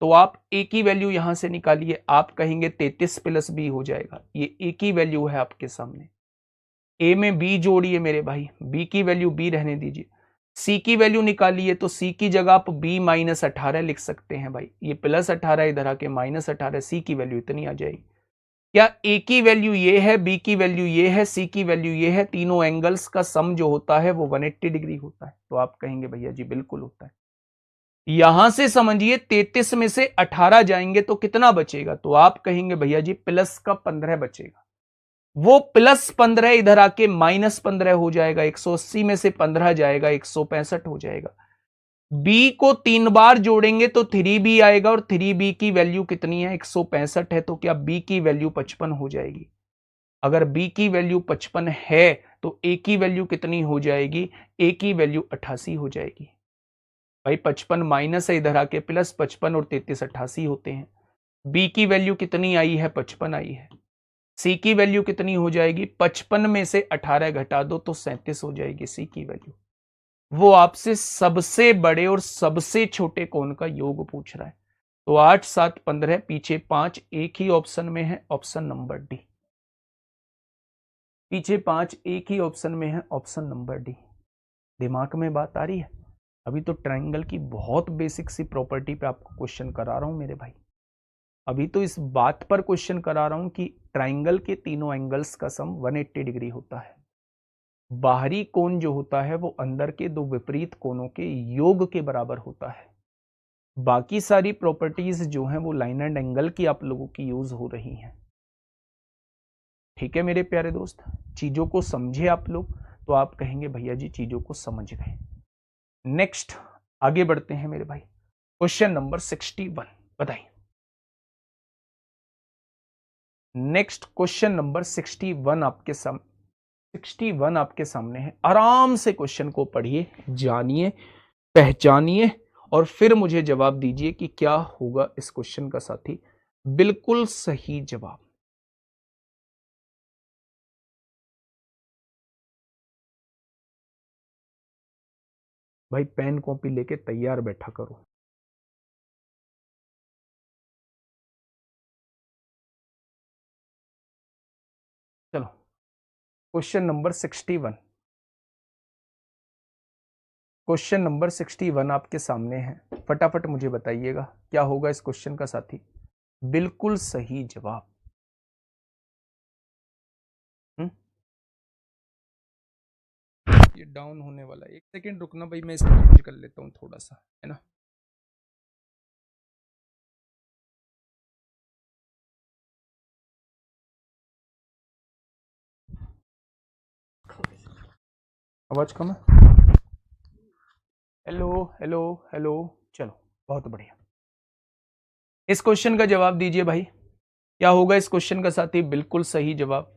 तो आप ए की वैल्यू यहां से निकालिए, आप कहेंगे 33 प्लस बी हो जाएगा। ये ए की वैल्यू है आपके सामने, ए में बी जोड़िए मेरे भाई, बी की वैल्यू बी रहने दीजिए। सी की वैल्यू निकालिए, तो सी की जगह आप बी माइनस 18 लिख सकते हैं भाई। ये प्लस 18 इधर आके माइनस 18, सी की वैल्यू इतनी आ जाएगी। क्या ए की वैल्यू ये है, बी की वैल्यू ये है, सी की वैल्यू ये है, तीनों एंगल्स का सम जो होता है वो 180 डिग्री होता है? तो आप कहेंगे भैया जी बिल्कुल होता है। यहां से समझिए 33 में से 18 जाएंगे तो कितना बचेगा? तो आप कहेंगे भैया जी प्लस का 15 बचेगा। वो प्लस 15 इधर आके माइनस 15 हो जाएगा, 180 में से 15 जाएगा, 165 हो जाएगा। बी को 3 बार जोड़ेंगे तो 3b आएगा, और 3b की वैल्यू कितनी है? 165 है। तो क्या बी की वैल्यू 55 हो जाएगी? अगर बी की वैल्यू 55 है तो ए की वैल्यू कितनी हो जाएगी? ए की वैल्यू 88 हो जाएगी। भाई 55 माइनस है, इधर आके प्लस, 55 और 33 88 होते हैं। बी की वैल्यू कितनी आई है? 55 आई है। सी की वैल्यू कितनी हो जाएगी? 55 में से 18 घटा दो तो 37 हो जाएगी सी की वैल्यू। वो आपसे सबसे बड़े और सबसे छोटे कोण का योग पूछ रहा है। तो 8 7 15, पीछे 5, एक ही ऑप्शन में है, ऑप्शन नंबर डी। पीछे 5 एक ही ऑप्शन में है, ऑप्शन नंबर डी। दिमाग में बात आ रही है? अभी तो ट्राइंगल की बहुत बेसिक सी प्रॉपर्टी पे आपको क्वेश्चन करा रहा हूं मेरे भाई। अभी तो इस बात पर क्वेश्चन करा रहा हूं कि ट्राइंगल के तीनों एंगल्स का सम 180 डिग्री होता है। बाहरी कोण जो होता है वो अंदर के दो विपरीत कोणों के योग के बराबर होता है। बाकी सारी प्रॉपर्टीज जो हैं वो लाइन एंड एंगल की आप लोगों की यूज हो रही हैं। ठीक है मेरे प्यारे दोस्त, चीजों को समझे आप लोग तो आप कहेंगे भैया जी चीजों को समझ गए। नेक्स्ट आगे बढ़ते हैं मेरे भाई, क्वेश्चन नंबर 61 बताइए। नेक्स्ट क्वेश्चन नंबर 61 आपके सामने है। आराम से क्वेश्चन को पढ़िए, जानिए, पहचानिए और फिर मुझे जवाब दीजिए कि क्या होगा इस क्वेश्चन का साथी। बिल्कुल सही जवाब। भाई पेन कॉपी लेके तैयार बैठा करो। चलो क्वेश्चन नंबर 61, क्वेश्चन नंबर 61 आपके सामने है। फटाफट मुझे बताइएगा क्या होगा इस क्वेश्चन का साथी। बिल्कुल सही जवाब। ये डाउन होने वाला है, एक सेकेंड रुकना भाई, मैं इसको चेंज कर लेता हूँ थोड़ा सा, है ना। आवाज कम है? Hello hello hello. चलो बहुत बढ़िया। इस क्वेश्चन का जवाब दीजिए भाई, क्या होगा इस क्वेश्चन का साथी। बिल्कुल सही जवाब।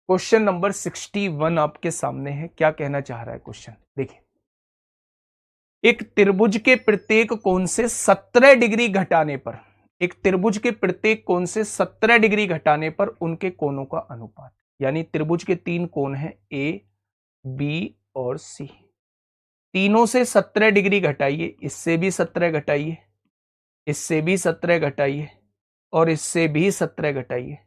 क्वेश्चन नंबर 61 आपके सामने है। क्या कहना चाह रहा है क्वेश्चन, देखिए। एक त्रिभुज के प्रत्येक कोण से 17 डिग्री घटाने पर, एक त्रिभुज के प्रत्येक कोण से 17 डिग्री घटाने पर उनके कोणों का अनुपात। यानी त्रिभुज के 3 कोण हैं ए, बी और सी। तीनों से 17 डिग्री घटाइए, इससे भी 17 घटाइए, इससे भी 17 घटाइए और इससे भी 17 घटाइए।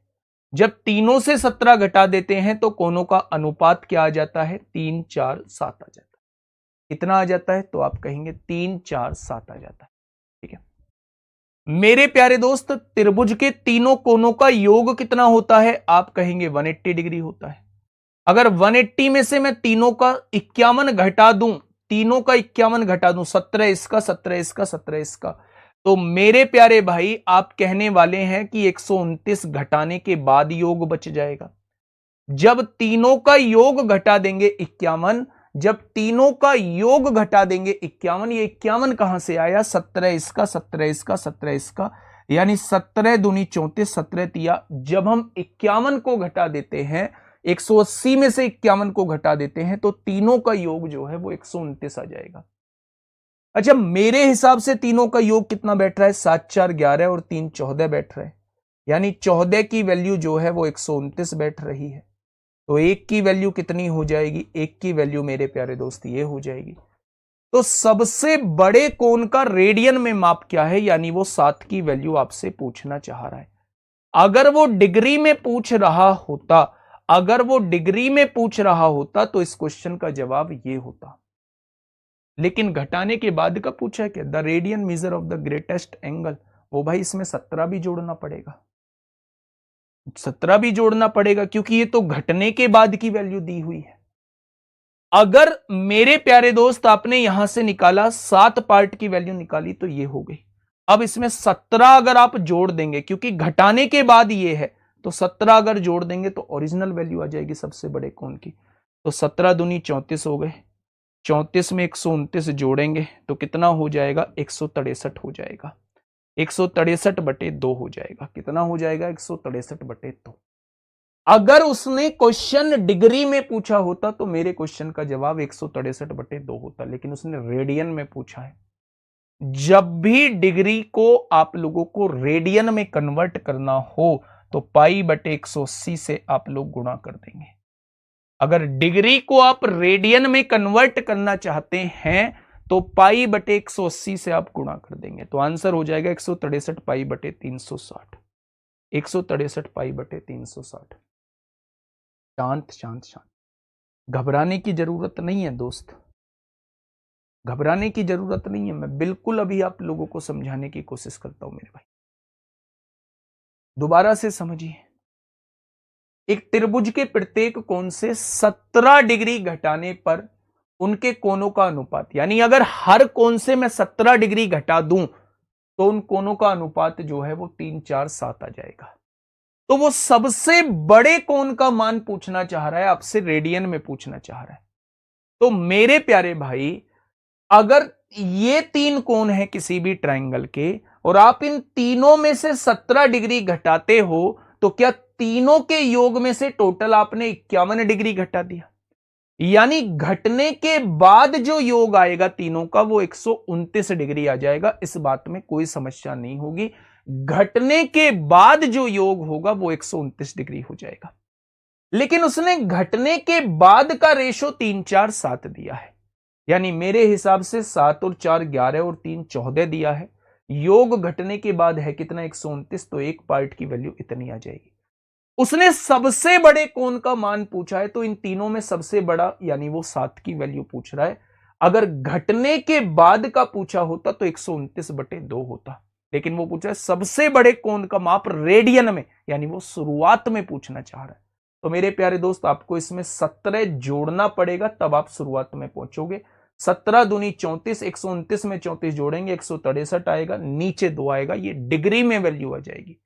जब तीनों से 17 घटा देते हैं तो कोणों का अनुपात क्या आ जाता है? 3, 4, 7 आ जाता है। कितना आ जाता है? तो आप कहेंगे 3, 4, 7 आ जाता है। ठीक है मेरे प्यारे दोस्त, त्रिभुज के तीनों कोणों का योग कितना होता है? आप कहेंगे 180 डिग्री होता है। अगर 180 में से मैं तीनों का 51 घटा दूं, तीनों का 51 घटा दूं, 17 इसका, 17 इसका, 17 इसका, तो मेरे प्यारे भाई आप कहने वाले हैं कि 129 घटाने के बाद योग बच जाएगा। जब तीनों का योग घटा देंगे 51, जब तीनों का योग घटा देंगे 51, ये 51 कहां से आया? 17 इसका, 17 इसका, 17 इसका, यानी 17 दूनी 34, 17 तिया। जब हम 51 को घटा देते हैं, 180 में से 51 को घटा देते हैं, तो तीनों का योग जो है वो 129 आ जाएगा। अच्छा, मेरे हिसाब से तीनों का योग कितना बैठ रहा है? 7, 4, 11 और 3, 14 बैठ रहा है। यानी 14 की वैल्यू जो है वो 129 बैठ रही है। तो एक की वैल्यू कितनी हो जाएगी? एक की वैल्यू मेरे प्यारे दोस्त ये हो जाएगी। तो सबसे बड़े कोण का रेडियन में माप क्या है? यानी वो 7 की वैल्यू आपसे पूछना चाह रहा है। अगर वो डिग्री में पूछ रहा होता, अगर वो डिग्री में पूछ रहा होता तो इस क्वेश्चन का जवाब ये होता। लेकिन घटाने के बाद का पूछा है क्या? The radian measure of the greatest angle. वो भाई इसमें 17 भी जोड़ना पड़ेगा, 17 भी जोड़ना पड़ेगा, क्योंकि ये तो घटने के बाद की वैल्यू दी हुई है। अगर मेरे प्यारे दोस्त आपने यहां से निकाला 7 पार्ट की वैल्यू निकाली तो ये हो गई। अब इसमें 17 अगर आप जोड़ देंगे, क्योंकि घटाने के बाद ये है, तो 17 अगर जोड़ देंगे तो ओरिजिनल वैल्यू आ जाएगी सबसे बड़े कोण की। तो 17 दूनी 34 हो गए, 34 में 129 जोड़ेंगे तो कितना हो जाएगा? 163 हो जाएगा। 163/2 हो जाएगा। कितना हो जाएगा? 163/2। अगर उसने क्वेश्चन डिग्री में पूछा होता तो मेरे क्वेश्चन का जवाब 163/2 होता, लेकिन उसने रेडियन में पूछा है। जब भी डिग्री को आप लोगों को रेडियन में कन्वर्ट करना हो तो π/180 से आप लोग गुणा कर देंगे। अगर डिग्री को आप रेडियन में कन्वर्ट करना चाहते हैं तो π/180 से आप गुणा कर देंगे, तो आंसर हो जाएगा 163 π/360। 163 π/360। शांत शांत शांत। घबराने की जरूरत नहीं है दोस्त, घबराने की जरूरत नहीं है। मैं बिल्कुल अभी आप लोगों को समझाने की कोशिश करता हूं मेरे भाई। दोबारा से समझिए, एक त्रिभुज के प्रत्येक कोण से 17 डिग्री घटाने पर उनके कोणों का अनुपात, यानी अगर हर कोण से मैं 17 डिग्री घटा दूं तो उन कोणों का अनुपात जो है वो 3, 4, 7 आ जाएगा। तो वो सबसे बड़े कोण का मान पूछना चाह रहा है आपसे, रेडियन में पूछना चाह रहा है। तो मेरे प्यारे भाई, अगर ये 3 कोण है किसी भी ट्रायंगल के और आप इन तीनों में से 17 डिग्री घटाते हो तो क्या तीनों के योग में से टोटल आपने 51 डिग्री घटा दिया? यानी घटने के बाद जो योग आएगा तीनों का वो 129 डिग्री आ जाएगा। इस बात में कोई समस्या नहीं होगी। घटने के बाद जो योग होगा वो 129 डिग्री हो जाएगा। लेकिन उसने घटने के बाद का रेशो 3, 4, 7 दिया है। यानी मेरे हिसाब से 7 और 4 11 और 3 14 दिया है। योग घटने के बाद है कितना? 129। तो एक पार्ट की वैल्यू इतनी आ जाएगी। उसने सबसे बड़े कोण का मान पूछा है तो इन तीनों में सबसे बड़ा यानी वो 7 की वैल्यू पूछ रहा है। अगर घटने के बाद का पूछा होता तो 129/2 होता, लेकिन वो पूछा है सबसे बड़े कोण का माप रेडियन में, यानी वो शुरुआत में पूछना चाह रहा है। तो मेरे प्यारे दोस्त, आपको इसमें 17 जोड़ना पड़ेगा तब आप शुरुआत में पहुंचोगे। 17 दूनी 34, 129 में 34 जोड़ेंगे 163 आएगा, नीचे 2 आएगा, ये डिग्री में वैल्यू आ जाएगी।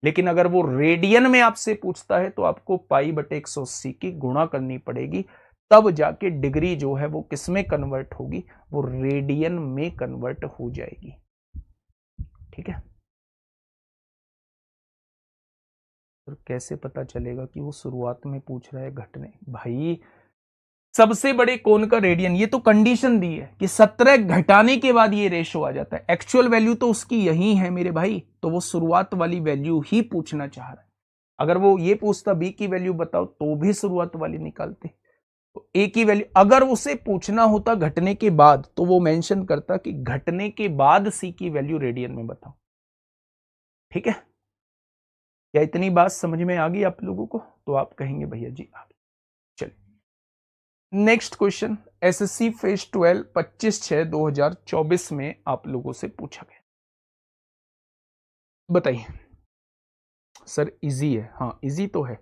लेकिन अगर वो रेडियन में आपसे पूछता है तो आपको π/180 की गुणा करनी पड़ेगी, तब जाके डिग्री जो है वो किस में कन्वर्ट होगी? वो रेडियन में कन्वर्ट हो जाएगी। ठीक है, तो कैसे पता चलेगा कि वो शुरुआत में पूछ रहा है घटने? भाई सबसे बड़े कोण का रेडियन, ये तो कंडीशन दी है कि 17 घटाने के बाद ये रेशो आ जाता है। एक्चुअल वैल्यू तो उसकी यही है मेरे भाई, तो वो शुरुआत वाली वैल्यू ही पूछना चाह रहा है। अगर वो ये पूछता बी की वैल्यू बताओ तो भी शुरुआत वाली निकालते, तो ए की वैल्यू अगर उसे पूछना होता घटने के बाद तो वो मेंशन करता कि घटने के बाद सी की वैल्यू रेडियन में बताओ। ठीक है, क्या इतनी बात समझ में आ गई आप लोगों को? तो आप कहेंगे भैया जी आ गई। चलिए नेक्स्ट क्वेश्चन, एसएससी फेज 12 25/6/2024 में आप लोगों से पूछा गया। बताइए सर इजी है? हाँ इजी तो है,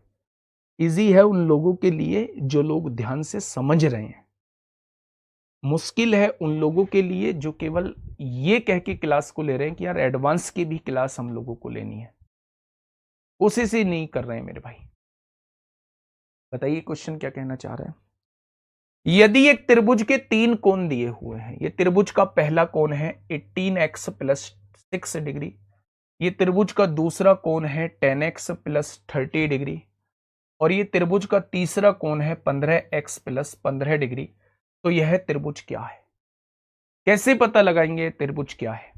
इजी है उन लोगों के लिए जो लोग ध्यान से समझ रहे हैं, मुश्किल है उन लोगों के लिए जो केवल ये कह के क्लास को ले रहे हैं कि यार एडवांस की भी क्लास हम लोगों को लेनी है, कोशिश ही नहीं कर रहे हैं मेरे भाई। बताइए क्वेश्चन क्या कहना चाह रहे हैं। यदि एक त्रिभुज के 3 कोण दिए हुए हैं, ये त्रिभुज का पहला कोण है 18x + 6 डिग्री, ये त्रिभुज का दूसरा कोण है 10x + 30 डिग्री, और ये त्रिभुज का तीसरा कोण है 15x + 15 डिग्री, तो यह त्रिभुज क्या है? कैसे पता लगाएंगे त्रिभुज क्या है?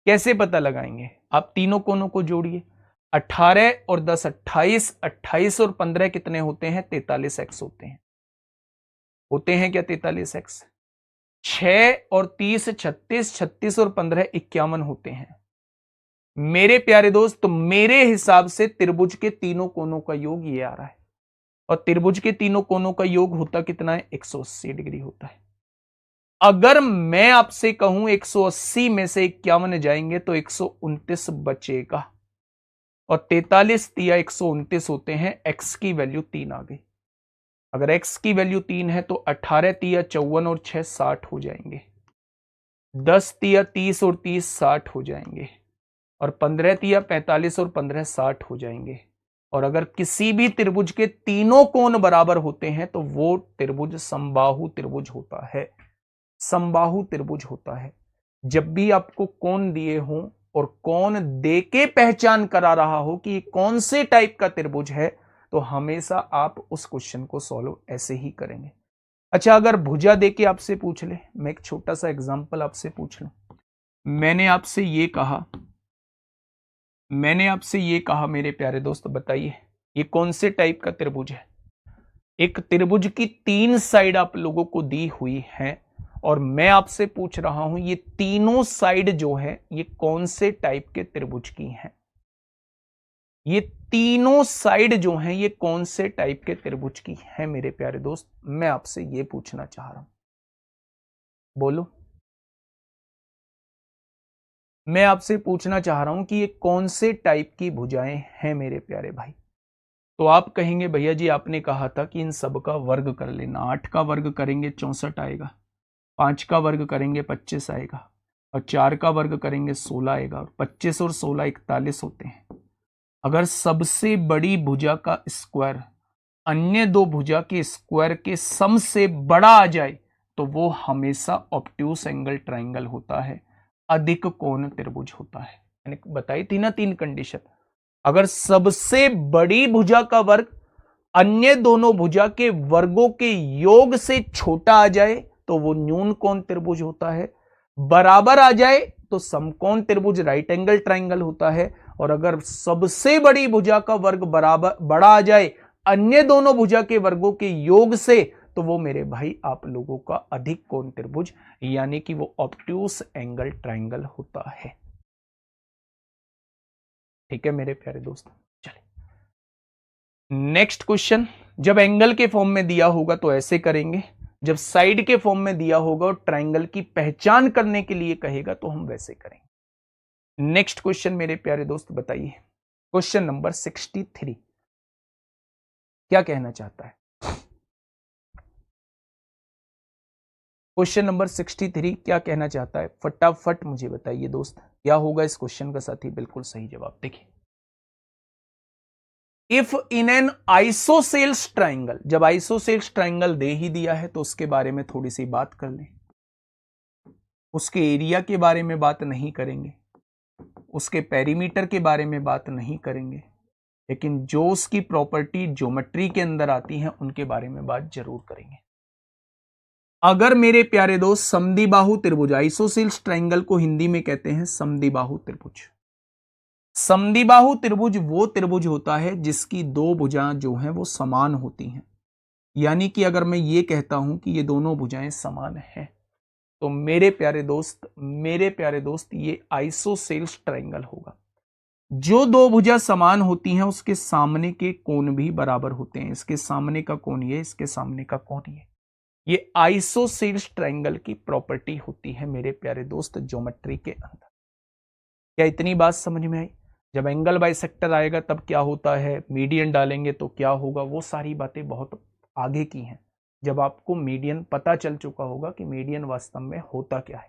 कैसे पता लगाएंगे? आप तीनों कोणों को जोड़िए, 18 और 10 28, 28 और 15 कितने होते हैं? 43x होते हैं क्या 43x? 6 और 30 36, 36 और 15 51 होते हैं। मेरे प्यारे दोस्त, तो मेरे हिसाब से त्रिभुज के तीनों कोणों का योग ये आ रहा है, और त्रिभुज के तीनों कोणों का योग होता कितना है? 180 डिग्री होता है। अगर मैं आपसे कहूं 180 में से 51 जाएंगे तो 129 बचेगा, और 43 तिया 129 होते हैं, x की वैल्यू 3 आ गई। अगर x की वैल्यू 3 है तो 18 तिया 54 और 6 60 हो जाएंगे, 10 तिया 30 और 30 60 हो जाएंगे, और 15 तिया 45 और 15 60 हो जाएंगे। और अगर किसी भी त्रिभुज के तीनों कोण बराबर होते हैं तो वो त्रिभुज समबाहु त्रिभुज होता है। समबाहु त्रिभुज होता है। जब भी आपको कोण दिए हों और कोण दे के पहचान करा रहा हो कि कौन से टाइप का त्रिभुज है, तो हमेशा आप उस क्वेश्चन को सॉल्व ऐसे ही करेंगे। अच्छा, अगर भुजा दे के आपसे पूछ ले, मैं एक छोटा सा एग्जांपल आपसे पूछ लूं। मैंने आपसे ये कहा मेरे प्यारे दोस्त, बताइए ये कौन से टाइप का त्रिभुज है? एक त्रिभुज की 3 साइड आप लोगों को दी हुई है, और मैं आपसे पूछ रहा हूं ये तीनों साइड जो है ये कौन से टाइप के त्रिभुज की हैं? ये तीनों साइड जो हैं ये कौन से टाइप के त्रिभुज की हैं मेरे प्यारे दोस्त? मैं आपसे ये पूछना चाह रहा हूं, बोलो। मैं आपसे पूछना चाह रहा हूं कि ये कौन से टाइप की भुजाएं हैं मेरे प्यारे भाई? तो आप कहेंगे भैया जी आपने कहा था कि इन सब का वर्ग कर लेना, 8 का वर्ग करेंगे 64 आएगा, 5 का वर्ग करेंगे 25 आएगा, और 4 का वर्ग करेंगे 16 आएगा, और 25 और 16 41 होते हैं। अगर सबसे बड़ी भुजा का स्क्वायर अन्य दो भुजा के स्क्वायर के सम से बड़ा आ जाए तो वो हमेशा ऑब्ट्यूस एंगल ट्राइंगल होता है, अधिक कोण त्रिभुज होता है। मैंने बताई थी ना 3 कंडीशन। अगर सबसे बड़ी भुजा का वर्ग अन्य दोनों भुजा के वर्गों के योग से छोटा आ जाए तो वो न्यून कोण त्रिभुज होता है, बराबर आ जाए तो समकोण त्रिभुज राइट एंगल ट्राइंगल होता है, और अगर सबसे बड़ी भुजा का वर्ग बराबर बड़ा आ जाए अन्य दोनों भुजा के वर्गों के योग से, तो वो मेरे भाई आप लोगों का अधिक कोण त्रिभुज यानी कि वो ऑब्ट्यूस एंगल ट्राइंगल होता है। ठीक है मेरे प्यारे दोस्त, चलिए नेक्स्ट क्वेश्चन। जब एंगल के फॉर्म में दिया होगा तो ऐसे करेंगे, जब साइड के फॉर्म में दिया होगा और ट्राइंगल की पहचान करने के लिए कहेगा तो हम वैसे करेंगे। नेक्स्ट क्वेश्चन मेरे प्यारे दोस्त बताइए, क्वेश्चन नंबर 63 क्या कहना चाहता है? क्वेश्चन नंबर 63 क्या कहना चाहता है? फटाफट मुझे बताइए दोस्त, क्या होगा इस क्वेश्चन का साथी बिल्कुल सही जवाब? देखिए, if in an isosceles triangle, जब आइसोसेल्स ट्राइंगल दे ही दिया है तो उसके बारे में थोड़ी सी बात कर लें। उसके एरिया के बारे में बात नहीं करेंगे, उसके पेरीमीटर के बारे में बात नहीं करेंगे, लेकिन जो उसकी प्रॉपर्टी ज्योमेट्री के अंदर आती हैं उनके बारे में बात जरूर करेंगे। अगर मेरे प्यारे दोस्त समद्विबाहु त्रिभुज, आइसोसेल्स ट्रायंगल को हिंदी में कहते हैं समद्विबाहु त्रिभुज। समद्विबाहु त्रिभुज वो त्रिभुज होता है जिसकी दो भुजाएं जो हैं वो समान होती हैं। यानी कि अगर मैं ये कहता हूं कि ये दोनों भुजाएं समान हैं, तो मेरे प्यारे दोस्त ये आइसोसेल्स ट्रायंगल होगा। जो दो भुजा समान होती हैं उसके सामने के कोण भी बराबर होते हैं। इसके सामने का कोण ये, इसके सामने का कोण ये आइसोसेल्स ट्रायंगल की प्रॉपर्टी होती है मेरे प्यारे दोस्त ज्योमेट्री के अंदर। क्या इतनी बात समझ में आई? जब एंगल बाइसेक्टर आएगा तब क्या होता है, मीडियन डालेंगे तो क्या होगा, वो सारी बातें बहुत आगे की हैं। जब आपको मीडियन पता चल चुका होगा कि मीडियन वास्तव में होता क्या है।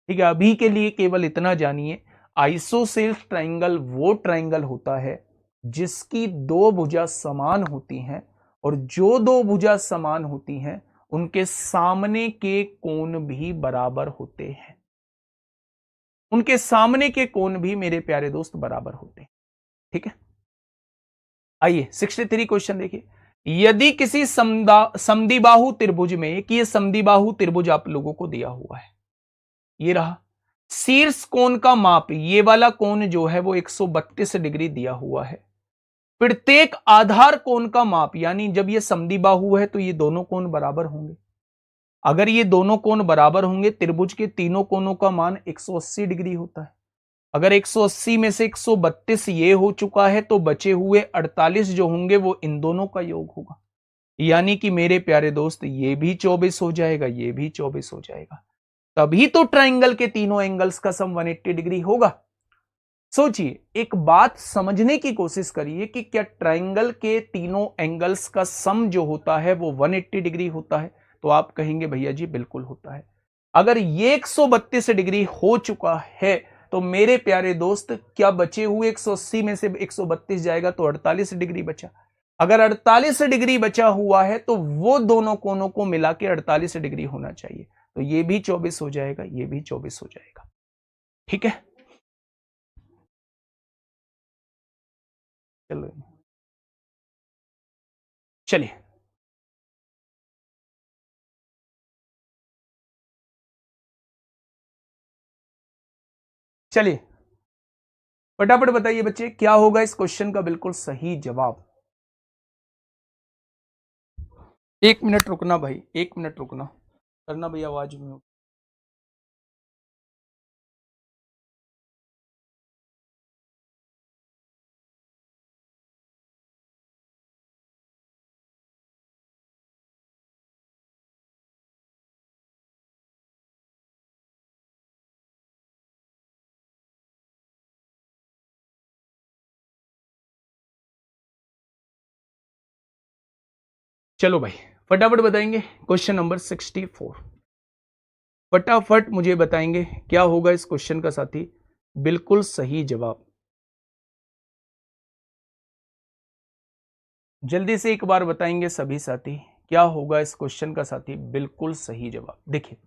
ठीक है, अभी के लिए केवल इतना जानिए, आइसोसेल्स ट्रायंगल वो ट्रायंगल होता है जिसकी दो भुजा समान होती हैं, और जो दो भुजा समान होती हैं उनके सामने के कोण भी बराबर होते हैं। उनके सामने के कोण भी मेरे प्यारे दोस्त बराबर होते हैं। ठीक है, आइए 63 क्वेश्चन देखिए। यदि किसी समद्विबाहु त्रिभुज में, कि ये समद्विबाहु त्रिभुज आप लोगों को दिया हुआ है, ये रहा, शीर्ष कोण का माप, ये वाला कोण जो है वो 132 डिग्री दिया हुआ है। प्रत्येक आधार कोण का माप, यानी जब ये समद्विबाहु है तो ये दोनों कोण बराबर होंगे। अगर ये दोनों कोण बराबर होंगे, त्रिभुज के तीनों कोणों का मान 180 डिग्री होता है। अगर 180 में से 132 ये हो चुका है तो बचे हुए 48 जो होंगे वो इन दोनों का योग होगा। यानी कि मेरे प्यारे दोस्त ये भी 24 हो जाएगा, ये भी 24 हो जाएगा। तभी तो ट्रायंगल के तीनों एंगल्स का सम 180 डिग्री होगा। सोचिए, एक बात समझने की कोशिश करिए कि क्या ट्रायंगल के तीनों एंगल्स का सम जो होता है वो 180 डिग्री होता है? तो आप कहेंगे भैया जी बिल्कुल होता है। अगर ये 132 डिग्री हो चुका है तो मेरे प्यारे दोस्त क्या बचे हुए 180 में से 132 जाएगा तो 48 डिग्री बचा। अगर 48 डिग्री बचा हुआ है तो वो दोनों कोणों को मिला के 48 डिग्री होना चाहिए। तो ये भी 24 हो जाएगा, ये भी 24 हो जाएगा। ठीक है, चलो चलिए चलिए फटाफट बताइए बच्चे, क्या होगा इस क्वेश्चन का बिल्कुल सही जवाब? 1 मिनट रुकना भाई, 1 मिनट रुकना, करना भैया आवाज में। चलो भाई फटाफट बताएंगे क्वेश्चन नंबर 64। फटाफट मुझे बताएंगे क्या होगा इस क्वेश्चन का साथी बिल्कुल सही जवाब। जल्दी से एक बार बताएंगे सभी साथी, क्या होगा इस क्वेश्चन का साथी बिल्कुल सही जवाब। देखिए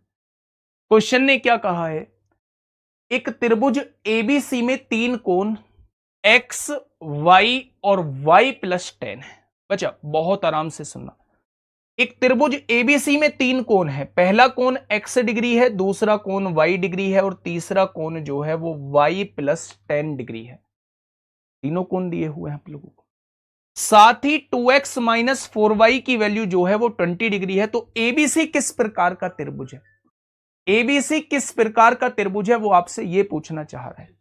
क्वेश्चन ने क्या कहा है, एक त्रिभुज एबीसी में तीन कोण एक्स, वाई और वाई प्लस 10 है। बच्चा बहुत आराम से सुनना, एक त्रिभुज एबीसी में तीन कोण है। पहला कोण एक्स डिग्री है, दूसरा कोण वाई डिग्री है और तीसरा कोण जो है वो वाई प्लस 10 डिग्री है। तीनों कोण दिए हुए हैं आप लोगों को। साथ ही 2x माइनस 4y की वैल्यू जो है वो 20 डिग्री है। तो एबीसी किस प्रकार का त्रिभुज है? एबीसी किस प्रकार का त्रिभुज है वो आपसे ये पूछना चाह रहा है।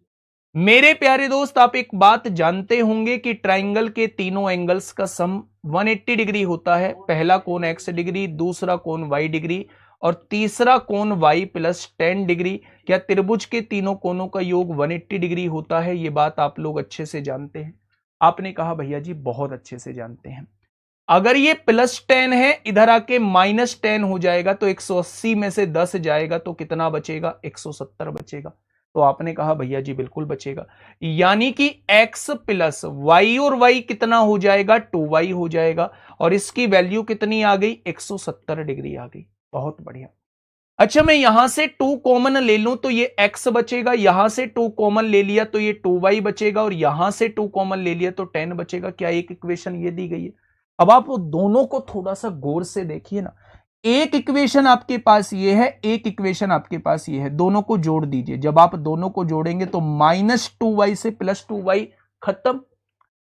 मेरे प्यारे दोस्त आप एक बात जानते होंगे कि ट्राइंगल के तीनों एंगल्स का सम 180 डिग्री होता है। पहला कोण x डिग्री, दूसरा कोण y डिग्री और तीसरा कोण y प्लस 10 डिग्री। क्या त्रिभुज के तीनों कोणों का योग 180 डिग्री होता है? ये बात आप लोग अच्छे से जानते हैं। आपने कहा भैया जी बहुत अच्छे से जानते हैं। अगर ये प्लस 10 है, इधर आके माइनस 10 हो जाएगा तो 180 में से 10 जाएगा तो कितना बचेगा? 170 बचेगा। तो आपने कहा भैया जी बिल्कुल बचेगा। यानी कि x प्लस वाई और y कितना हो जाएगा? 2y हो जाएगा। और इसकी वैल्यू कितनी आ गई? 170 डिग्री आ गई। बहुत बढ़िया। अच्छा मैं यहां से 2 कॉमन ले लूं तो ये x बचेगा, यहां से 2 कॉमन ले लिया तो ये 2y बचेगा और यहां से 2 कॉमन ले लिया तो 10 बचेगा। क्या एक इक्वेशन ये दी गई है? अब आप दोनों को थोड़ा सा गौर से देखिए ना। एक इक्वेशन आपके पास ये है, एक इक्वेशन आपके पास ये है, दोनों को जोड़ दीजिए। जब आप दोनों को जोड़ेंगे तो -2y से +2y खत्म।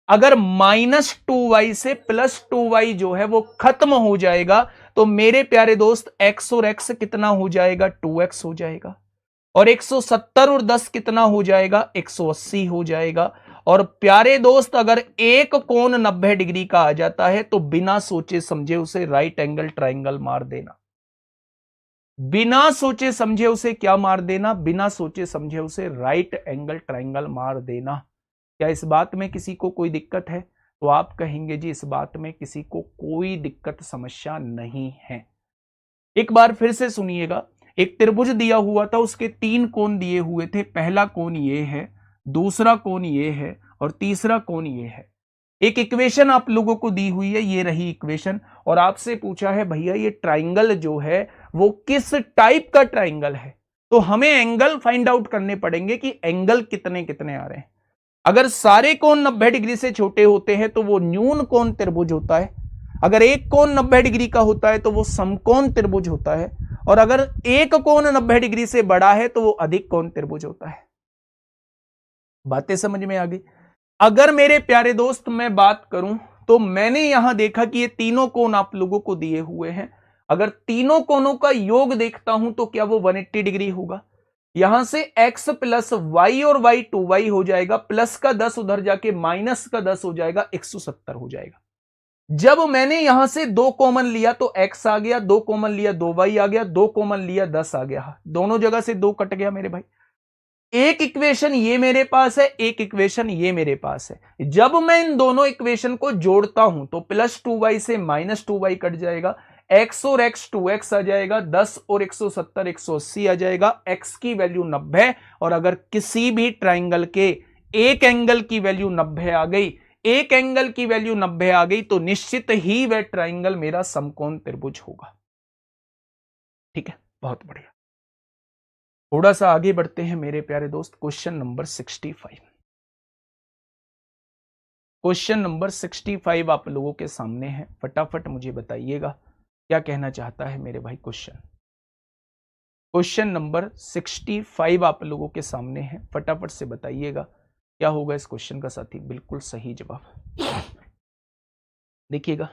अगर -2y से +2y जो है वो खत्म हो जाएगा तो मेरे प्यारे दोस्त x और x कितना हो जाएगा, 2x हो जाएगा। और 170 और 10 कितना हो जाएगा, 180 हो जाएगा। और प्यारे दोस्त अगर एक कोण 90 डिग्री का आ जाता है तो बिना सोचे समझे उसे राइट एंगल ट्राइंगल मार देना। बिना सोचे समझे उसे क्या मार देना, बिना सोचे समझे उसे राइट एंगल ट्राइंगल मार देना। क्या इस बात में किसी को कोई दिक्कत है? तो आप कहेंगे जी इस बात में किसी को कोई दिक्कत समस्या नहीं है। एक बार फिर से सुनिएगा, एक त्रिभुज दिया हुआ था, उसके 3 कोण दिए हुए थे। पहला कोण ये है, दूसरा कोण ये है और तीसरा कोण ये है। एक इक्वेशन आप लोगों को दी हुई है, ये रही इक्वेशन, और आपसे पूछा है भैया ये ट्राइंगल जो है वो किस टाइप का ट्राइंगल है। तो हमें एंगल फाइंड आउट करने पड़ेंगे कि एंगल कितने कितने आ रहे हैं। अगर सारे कोण 90 डिग्री से छोटे होते हैं तो वो न्यून कोण त्रिभुज होता है। अगर एक कोण 90 डिग्री का होता है तो वो समकोण त्रिभुज होता है। और अगर एक कोण 90 डिग्री से बड़ा है तो वो अधिक कोण त्रिभुज होता है। बातें समझ में आ गई? अगर मेरे प्यारे दोस्त मैं बात करूं तो मैंने यहां देखा कि ये तीनों कोण आप लोगों को दिए हुए हैं। अगर तीनों कोणों का योग देखता हूं तो क्या वो 180 डिग्री होगा। यहां से x प्लस वाई और y 2y हो जाएगा, प्लस का 10 उधर जाके माइनस का 10 हो जाएगा, 170 हो जाएगा। जब मैंने यहां से 2 कॉमन लिया तो x आ गया, 2 कॉमन लिया 2y आ गया, 2 कॉमन लिया 10 आ गया। दोनों जगह से 2 कट गया मेरे भाई। एक इक्वेशन ये मेरे पास है, एक इक्वेशन ये मेरे पास है। जब मैं इन दोनों इक्वेशन को जोड़ता हूं तो +2y से -2y कट जाएगा, x और x 2x आ जाएगा, 10 और 170 180 आ जाएगा, x की वैल्यू 90। और अगर किसी भी ट्राइंगल के एक एंगल की वैल्यू 90 आ गई, एक एंगल की वैल्यू 90 आ गई तो निश्चित ही वह ट्राइंगल मेरा समकोण त्रिभुज होगा। ठीक है, बहुत बढ़िया। थोड़ा सा आगे बढ़ते हैं मेरे प्यारे दोस्त। Question number 65। क्वेश्चन नंबर 65 आप लोगों के सामने है। फटाफट मुझे बताइएगा क्या कहना चाहता है मेरे भाई क्वेश्चन। क्वेश्चन नंबर 65 आप लोगों के सामने है, फटाफट से बताइएगा क्या होगा इस क्वेश्चन का साथी। बिल्कुल सही जवाब देखिएगा।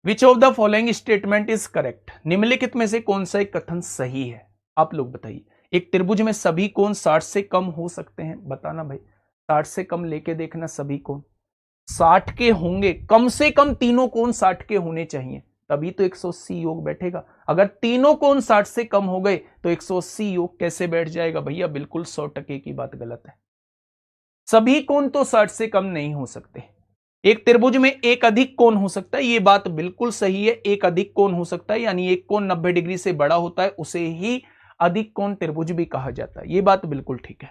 Which of the following statement is correct. निम्नलिखित में से कौन सा एक कथन सही है, आप लोग बताइए। एक त्रिभुज में सभी कोण 60 से कम हो सकते हैं, बताना भाई। 60 से कम लेके देखना, सभी कोण 60 के होंगे, कम से कम तीनों कोण 60 के होने चाहिए, तभी तो 180 योग बैठेगा। अगर तीनों कोण 60 से कम हो गए तो 180 योग कैसे बैठ जाएगा भैया? बिल्कुल 100% की बात गलत है। सभी कोण तो 60 से कम नहीं हो सकते। एक त्रिभुज में एक अधिक कोण हो सकता है, यह बात बिल्कुल सही है। एक अधिक कोण हो सकता है, यानी एक कोण 90 डिग्री से बड़ा होता है, उसे ही अधिक कोण त्रिभुज भी कहा जाता है, यह बात बिल्कुल ठीक है।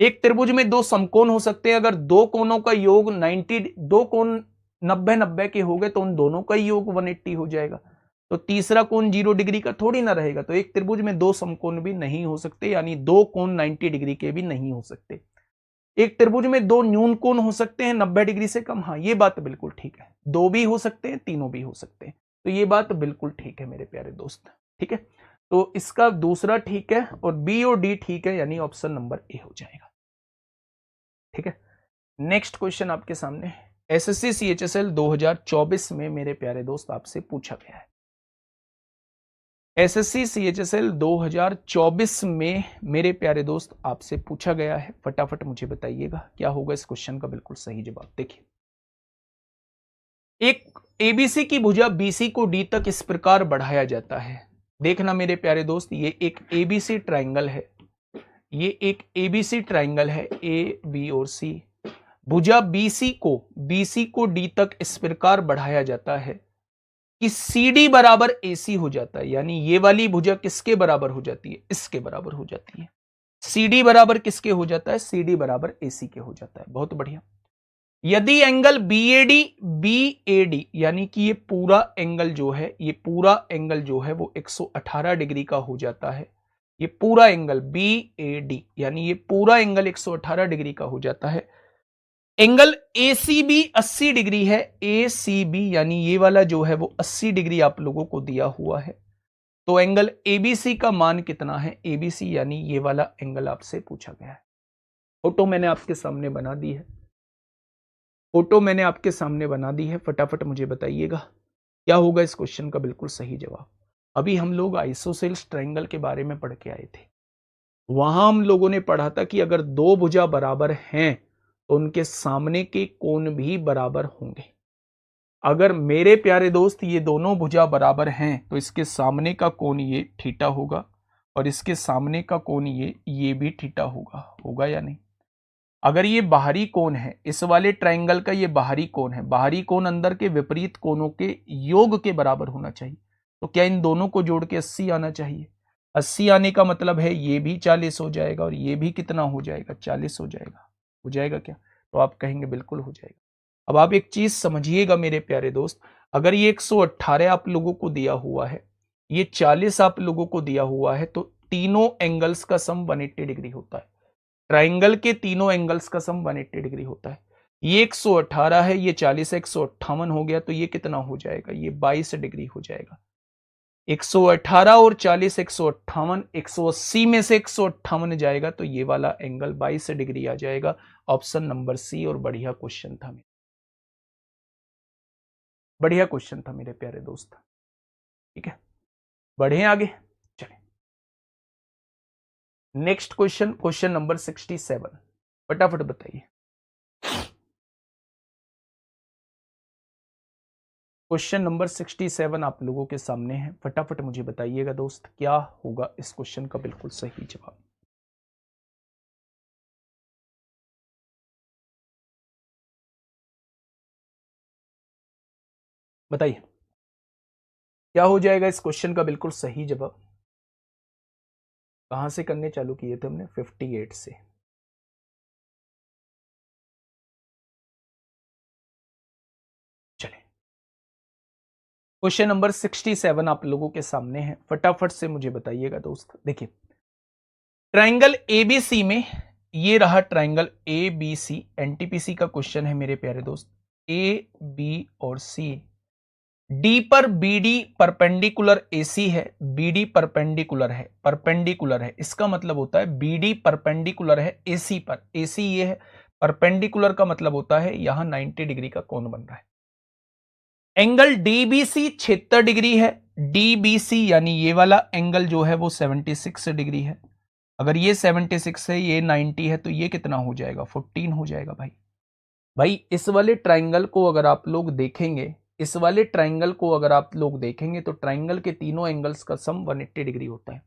एक त्रिभुज में 2 समकोण हो सकते हैं, अगर 2 कोणों का योग 2 कोण 90-90 के हो गए तो उन दोनों का योग 180 हो जाएगा। तो तीसरा कोण 0 डिग्री का थोड़ी ना रहेगा। तो एक त्रिभुज में 2 समकोण भी नहीं हो सकते, यानी 2 कोण 90 डिग्री के भी नहीं हो सकते। एक त्रिभुज में 2 न्यून कोण हो सकते हैं 90 डिग्री से कम, हाँ ये बात बिल्कुल ठीक है। 2 भी हो सकते हैं, तीनों भी हो सकते हैं, तो ये बात बिल्कुल ठीक है मेरे प्यारे दोस्त। ठीक है, तो इसका दूसरा ठीक है और बी और डी ठीक है, यानी ऑप्शन नंबर ए हो जाएगा। ठीक है, नेक्स्ट क्वेश्चन आपके सामने एसएससी सीएचएसएल 2024 में मेरे प्यारे दोस्त आपसे पूछा गया है। एसएससी सीएचएसएल 2024 में मेरे प्यारे दोस्त आपसे पूछा गया है। फटाफट मुझे बताइएगा क्या होगा इस क्वेश्चन का बिल्कुल सही जवाब। देखिए, एक एबीसी की भुजा बीसी को डी तक इस प्रकार बढ़ाया जाता है। देखना मेरे प्यारे दोस्त, ये एक एबीसी ट्राइंगल है, ये एक एबीसी ट्राइंगल है, ए बी और सी। भुजा बीसी को डी तक इस प्रकार बढ़ाया जाता है कि CD बराबर AC हो जाता है, यानी ये वाली भुजा किसके बराबर हो जाती है? इसके बराबर हो जाती है। CD बराबर किसके हो जाता है? CD बराबर AC के हो जाता है। बहुत बढ़िया। यदि एंगल BAD यानी कि ये पूरा एंगल जो है, ये पूरा एंगल जो है वो 118 डिग्री का हो जाता है। ये पूरा एंगल BAD यानी ये पूरा एंगल 118 डिग्री का हो जाता है, एंगल ACB 80 डिग्री है, ACB यानी ये वाला जो है वो 80 डिग्री आप लोगों को दिया हुआ है। तो एंगल ABC का मान कितना है, ABC यानी ये वाला एंगल आपसे पूछा गया है। फोटो मैंने आपके सामने बना दी है, फोटो मैंने आपके सामने बना दी है, फटाफट मुझे बताइएगा क्या होगा इस क्वेश्चन का बिल्कुल सही जवाब। अभी हम लोग आइसोसेल्स ट्रायंगल के बारे में पढ़ के आए थे, वहां हम लोगों ने पढ़ा था कि अगर दो भुजा बराबर हैं तो उनके सामने के कोण भी बराबर होंगे। अगर मेरे प्यारे दोस्त ये दोनों भुजा बराबर हैं तो इसके सामने का कोण ये थीटा होगा और इसके सामने का कोण ये भी थीटा होगा, होगा या नहीं। अगर ये बाहरी कोण है, इस वाले ट्रायंगल का ये बाहरी कोण है, बाहरी कोण अंदर के विपरीत कोणों के योग के बराबर होना चाहिए। तो क्या इन दोनों को जोड़ के 80 आना चाहिए। 80 आने का मतलब है ये भी 40 हो जाएगा और ये भी कितना हो जाएगा, 40 हो जाएगा। हो जाएगा क्या, तो आप कहेंगे बिल्कुल हो जाएगा। अब आप एक चीज समझिएगा मेरे प्यारे दोस्त, अगर ये 118 आप लोगों को दिया हुआ है, ये 40 आप लोगों को दिया हुआ है, तो तीनों एंगल्स का सम 180 डिग्री होता है। ट्राइंगल के तीनों एंगल्स का सम 180 डिग्री होता है। ये 118 है, ये 40 है, 158 हो गया, तो ये कितना हो जाएगा, ये 22 डिग्री हो जाएगा। 118 और 40 158, 180 में से 158 जाएगा तो ये वाला एंगल 22 डिग्री आ जाएगा। Option number C. और बढ़िया क्वेश्चन था, बढ़िया क्वेश्चन था मेरे प्यारे दोस्त। ठीक है, बढ़े आगे चले। नेक्स्ट क्वेश्चन, क्वेश्चन नंबर 67, फटाफट बताइए। क्वेश्चन नंबर 67 आप लोगों के सामने है, फटाफट मुझे बताइएगा दोस्त क्या होगा इस क्वेश्चन का बिल्कुल सही जवाब। बताइए क्या हो जाएगा इस क्वेश्चन का बिल्कुल सही जवाब। कहां से करने चालू किए थे हमने, 58 से। चले, क्वेश्चन नंबर 67 आप लोगों के सामने है, फटाफट से मुझे बताइएगा दोस्त। देखिए ट्राइंगल एबीसी में, ये रहा ट्राइंगल एबीसी, एनटीपीसी का क्वेश्चन है मेरे प्यारे दोस्त। ए बी और सी, डी पर बीडी परपेंडिकुलर एसी है, बीडी परपेंडिकुलर है, परपेंडिकुलर है, इसका मतलब होता है बीडी परपेंडिकुलर है एसी पर, एसी ये है, परपेंडिकुलर का मतलब होता है यहां 90 डिग्री का कोण बन रहा है। एंगल डीबीसी 76 डिग्री है, डीबीसी यानी ये वाला एंगल जो है वो 76 डिग्री है। अगर ये 76 है, ये 90 है, तो ये कितना हो जाएगा, 14 हो जाएगा भाई। भाई इस वाले ट्राइंगल को अगर आप लोग देखेंगे, इस वाले ट्राइंगल को अगर आप लोग देखेंगे तो ट्राइंगल के तीनों एंगल्स का सम 180 डिग्री होता है।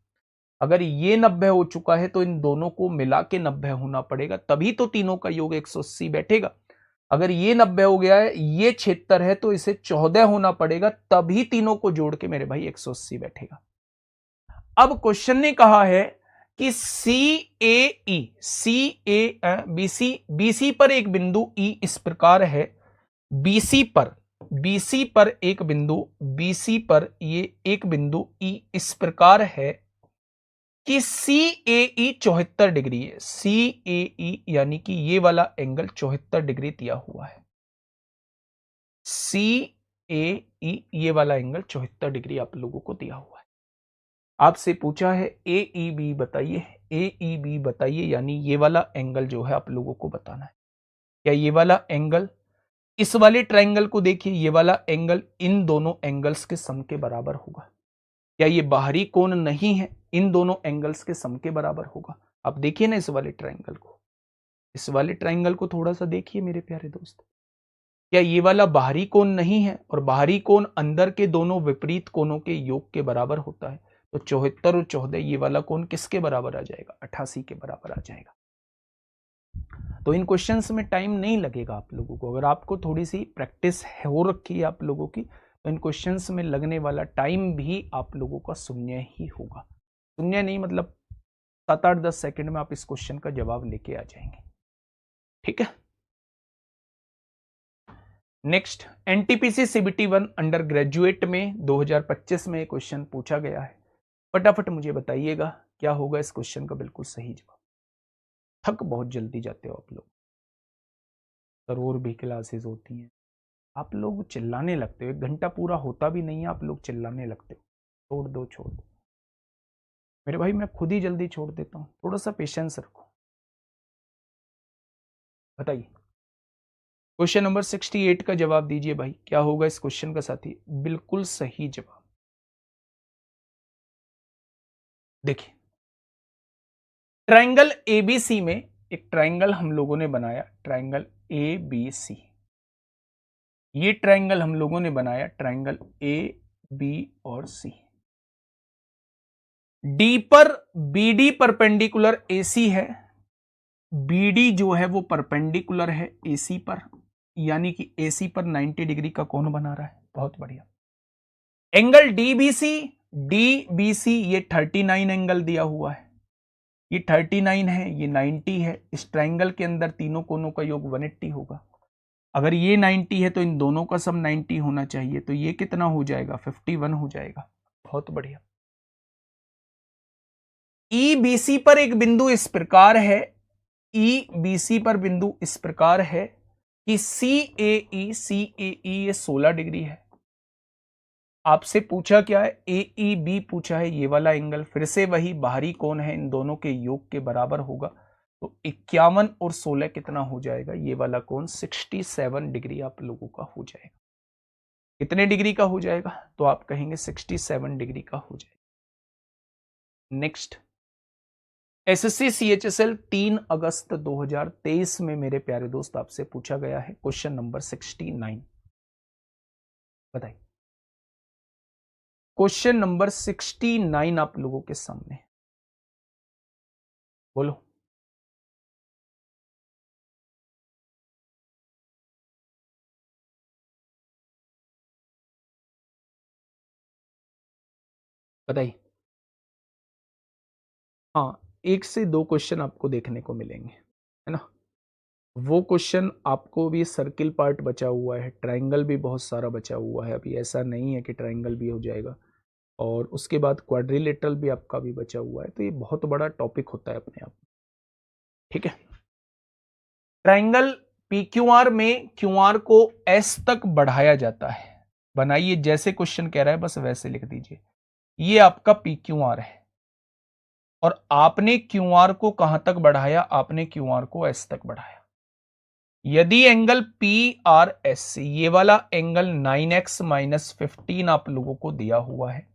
अगर ये 90 हो चुका है तो इन दोनों को मिला के 90 होना पड़ेगा, तभी तो तीनों का योग 180 बैठेगा। अगर ये 90 हो गया है, ये 76 है, तो इसे 14 होना पड़ेगा, तभी तीनों को जोड़ के मेरे भाई 180 बैठेगा। अब क्वेश्चन ने कहा है कि सी ए ई, सी ए बीसी, बीसी पर एक बिंदु ई इस प्रकार है, बीसी पर, बीसी पर एक बिंदु, बीसी पर ये एक बिंदु ई इस प्रकार है कि सी ए ई 74 डिग्री है, सी ए ई यानी कि ये वाला एंगल 74 डिग्री दिया हुआ है। सी ए ई ये वाला एंगल 74 डिग्री आप लोगों को दिया हुआ है। आपसे पूछा है ए ई बी बताइए, ए ई बी बताइए, यानी ये वाला एंगल जो है आप लोगों को बताना है। क्या ये वाला एंगल, इस वाले ट्राइंगल को देखिए, ये वाला एंगल इन दोनों एंगल्स के सम के बराबर होगा। क्या ये बाहरी कोण नहीं है, इन दोनों एंगल्स के सम के बराबर होगा। आप देखिए ना इस वाले ट्राइंगल को, इस वाले ट्राइंगल को थोड़ा सा देखिए मेरे प्यारे दोस्त। क्या ये वाला बाहरी कोण नहीं है, और बाहरी कोण अंदर के दोनों विपरीत कोणों के योग के बराबर होता है। तो 74 और 14 ये वाला कोण किसके बराबर आ जाएगा, 88 के बराबर आ जाएगा। तो इन क्वेश्चंस में टाइम नहीं लगेगा आप लोगों को, अगर आपको थोड़ी सी प्रैक्टिस हो रखी है आप लोगों की, तो इन क्वेश्चंस में लगने वाला टाइम भी आप लोगों का शून्य ही होगा। शून्य नहीं मतलब 7-8-10 सेकंड में आप इस क्वेश्चन का जवाब लेके आ जाएंगे। ठीक है, next NTPC CBT 1 under graduate में 2025 में क्वेश्चन पूछा गया है, फटाफट मुझे बताइएगा क्या होगा इस क्वेश्चन का बिल्कुल सही जवाब। थक बहुत जल्दी जाते हो आप लोग, और भी क्लासेस होती हैं। आप लोग चिल्लाने लगते हो, 1 घंटा पूरा होता भी नहीं है, आप लोग चिल्लाने लगते हो। छोड़ दो छोड़ दो मेरे भाई, मैं खुद ही जल्दी छोड़ देता हूँ, थोड़ा सा पेशेंस रखो। बताइए क्वेश्चन नंबर 68 का जवाब दीजिए भाई, क्या होगा इस क्वेश्चन का साथी? बिल्कुल सही जवाब। देखिए ट्रायंगल एबीसी में, एक ट्रायंगल हम लोगों ने बनाया, ट्रायंगल एबीसी। ये ट्रायंगल हम लोगों ने बनाया, ट्रायंगल ए बी और सी। डी पर बीडी परपेंडिकुलर एसी है, बीडी जो है वो परपेंडिकुलर है एसी पर, यानी कि एसी पर 90 डिग्री का कोण बना रहा है। बहुत बढ़िया। एंगल डीबीसी, डीबीसी ये 39 एंगल दिया हुआ है, ये 39 है, ये 90 है। इस ट्रायंगल के अंदर तीनों कोनों का योग 180 होगा। अगर ये 90 है तो इन दोनों का सम 90 होना चाहिए, तो ये कितना हो जाएगा? 51 हो जाएगा। बहुत बढ़िया। ईबीसी पर एक बिंदु इस प्रकार है, ईबीसी पर बिंदु इस प्रकार है कि सीएई ये 16 डिग्री है। आपसे पूछा क्या है? AEB पूछा है, ये वाला एंगल फिर से वही बाहरी कोण है, इन दोनों के योग के बराबर होगा। तो 51 और 16 कितना हो जाएगा? ये वाला कोण 67 डिग्री आप लोगों का हो जाएगा। कितने डिग्री का हो जाएगा? तो आप कहेंगे 67 डिग्री का हो जाएगा। नेक्स्ट, SSC CHSL 3 अगस्त 2023 में मेरे प्यारे दोस्त आपसे पूछा गया है क्वेश्चन नंबर 69। बताइए क्वेश्चन नंबर 69 आप लोगों के सामने, बोलो। बताइए। हाँ, 1 से 2 क्वेश्चन आपको देखने को मिलेंगे, है ना। वो क्वेश्चन आपको भी सर्किल पार्ट बचा हुआ है, ट्रायंगल भी बहुत सारा बचा हुआ है, अभी ऐसा नहीं है कि ट्रायंगल भी हो जाएगा, और उसके बाद क्वाड्रिलेटरल भी आपका भी बचा हुआ है। तो ये बहुत बड़ा टॉपिक होता है अपने आप, ठीक है। ट्रायंगल PQR में QR को S तक बढ़ाया जाता है। बनाइए, जैसे क्वेश्चन कह रहा है बस वैसे लिख दीजिए। ये आपका PQR है, और आपने QR को कहां तक बढ़ाया? आपने QR को S तक बढ़ाया। यदि एंगल PRS, ये वाला एंगल 9x - 15 आप लोगों को दिया हुआ है,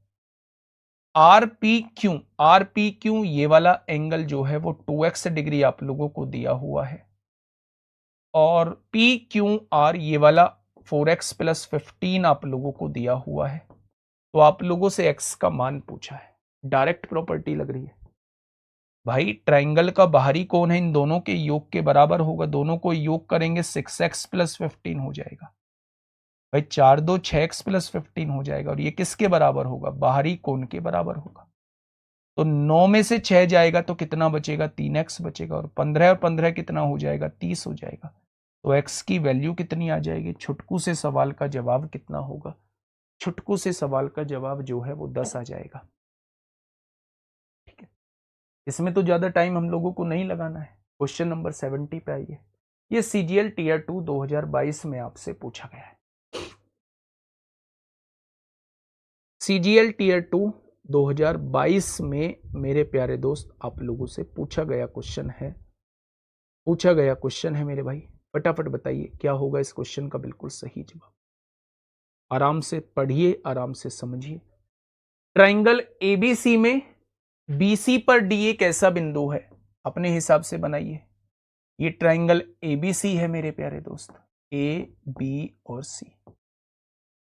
RPQ ये वाला एंगल जो है वो 2x डिग्री आप लोगों को दिया हुआ है, और PQR ये वाला 4x + 15 आप लोगों को दिया हुआ है। तो आप लोगों से x का मान पूछा है। डायरेक्ट प्रॉपर्टी लग रही है भाई, ट्रायंगल का बाहरी कोण है, इन दोनों के योग के बराबर होगा, दोनों को योग करेंगे 6x + 15 हो जाएगा भाई, 4 2 6x + 15 हो जाएगा, और ये किसके बराबर होगा? बाहरी कोण के बराबर होगा। तो 9 में से 6 जाएगा तो कितना बचेगा? 3x बचेगा, और 15 और 15 कितना हो जाएगा? 30 हो जाएगा। तो x की वैल्यू कितनी आ जाएगी? छुटकू से सवाल का जवाब कितना होगा? छुटकू से सवाल का जवाब जो है वो 10 आ जाएगा, ठीक है। इसमें तो ज्यादा टाइम हम लोगों को नहीं लगाना है। क्वेश्चन नंबर 70 पे आइए। ये CGL Tier 2 2022 में आपसे पूछा गया है। CGL Tier 2 2022 में मेरे प्यारे दोस्त आप लोगों से पूछा गया क्वेश्चन है मेरे भाई। फटाफट बताइए क्या होगा इस क्वेश्चन का बिल्कुल सही जवाब। आराम से पढ़िए, आराम से समझिए। ट्रायंगल ABC में BC पर D एक ऐसा बिंदु है, अपने हिसाब से बनाइए। ये ट्रायंगल ABC है मेरे प्यारे दोस्त, A, B और C।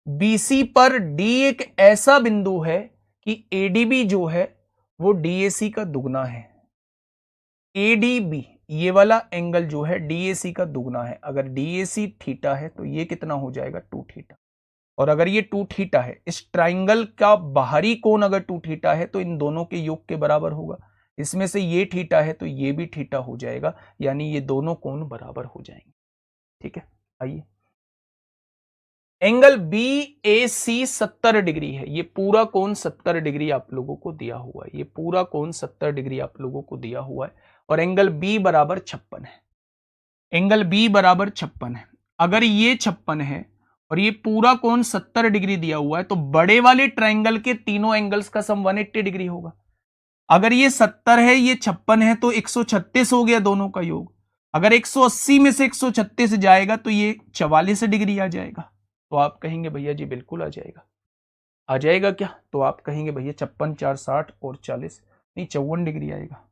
BC पर D एक ऐसा बिंदु है कि ADB जो है वो DAC का दुगना है। ADB ये वाला एंगल जो है DAC का दुगना है। अगर DAC थीटा है तो ये कितना हो जाएगा? 2 थीटा। और अगर ये 2 थीटा है, इस ट्राइंगल का बाहरी कोण अगर 2 थीटा है तो इन दोनों के योग के बराबर होगा। इसमें से ये थीटा है तो ये भी थीटा हो जाएगा, यानी ये दोनों कोण बराबर हो जाएंगे, ठीक है। आइए, एंगल BAC 70 डिग्री है। ये पूरा कोण 70 डिग्री आप लोगों को दिया हुआ है, ये पूरा कोण 70 डिग्री आप लोगों को दिया हुआ है, और एंगल B बराबर 56 है। एंगल बी बराबर 56 है। अगर ये 56 है और ये पूरा कोण 70 डिग्री दिया हुआ है तो बड़े वाले ट्राइंगल के तीनों एंगल्स का सम 180 डिग्री होगा। अगर ये 70 है, ये 56 है, तो 136 हो गया दोनों का योग। अगर 180 में से 136 जाएगा तो ये 44 डिग्री आ जाएगा। तो आप कहेंगे भैया जी बिल्कुल आ जाएगा। आ जाएगा क्या? तो आप कहेंगे भैया 56 4 60 और 40, नहीं 54 डिग्री आएगा।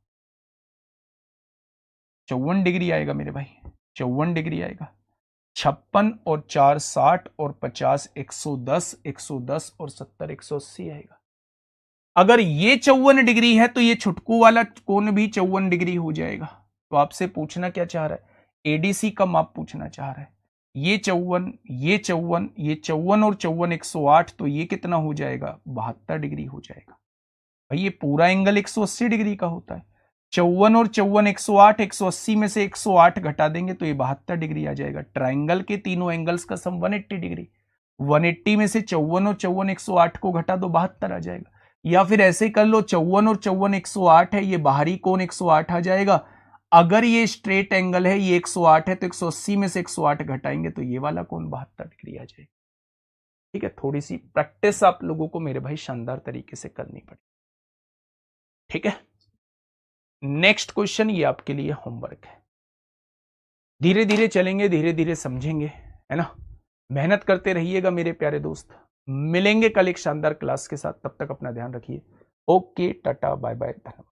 54 डिग्री आएगा मेरे भाई, 54 डिग्री आएगा। 56 और 4 60 और 50 110, 110 और 70 180 आएगा। अगर ये 54 डिग्री है तो ये छुटकू वाला कोण भी 54 डिग्री हो जाएगा। तो आपसे पूछना क्या चाह रहा है? एडीसी का माप पूछना चाह रहा है। ये 54, ये 54, ये 54 और 54 108, तो ये कितना हो जाएगा? 72 डिग्री हो जाएगा। भाई ये पूरा एंगल 180 डिग्री का होता है। 54 और 54 108, 180 में से 108 घटा देंगे तो ये 72 डिग्री आ जाएगा। ट्राइंगल के तीनों एंगल्स का सम 180 डिग्री। 180 में से 54 और 54 108 को घटा दो 72 आ जाएगा। या फिर ऐसे कर लो, 54 और 54 108 है, ये बाहरी कोण 108 आ जाएगा। अगर ये स्ट्रेट एंगल है, ये 108 है, तो 180 में से 108 घटाएंगे तो ये वाला कोण 72 डिग्री आ जाएगा। ठीक है, थोड़ी सी प्रैक्टिस आप लोगों को मेरे भाई शानदार तरीके से करनी पड़ेगी। ठीक है, नेक्स्ट क्वेश्चन, ये आपके लिए होमवर्क है। धीरे धीरे चलेंगे, धीरे धीरे समझेंगे, है ना। मेहनत करते रहिएगा मेरे प्यारे दोस्त। मिलेंगे कल एक शानदार क्लास के साथ, तब तक अपना ध्यान रखिए। ओके, टाटा, बाय बाय, धन्यवाद।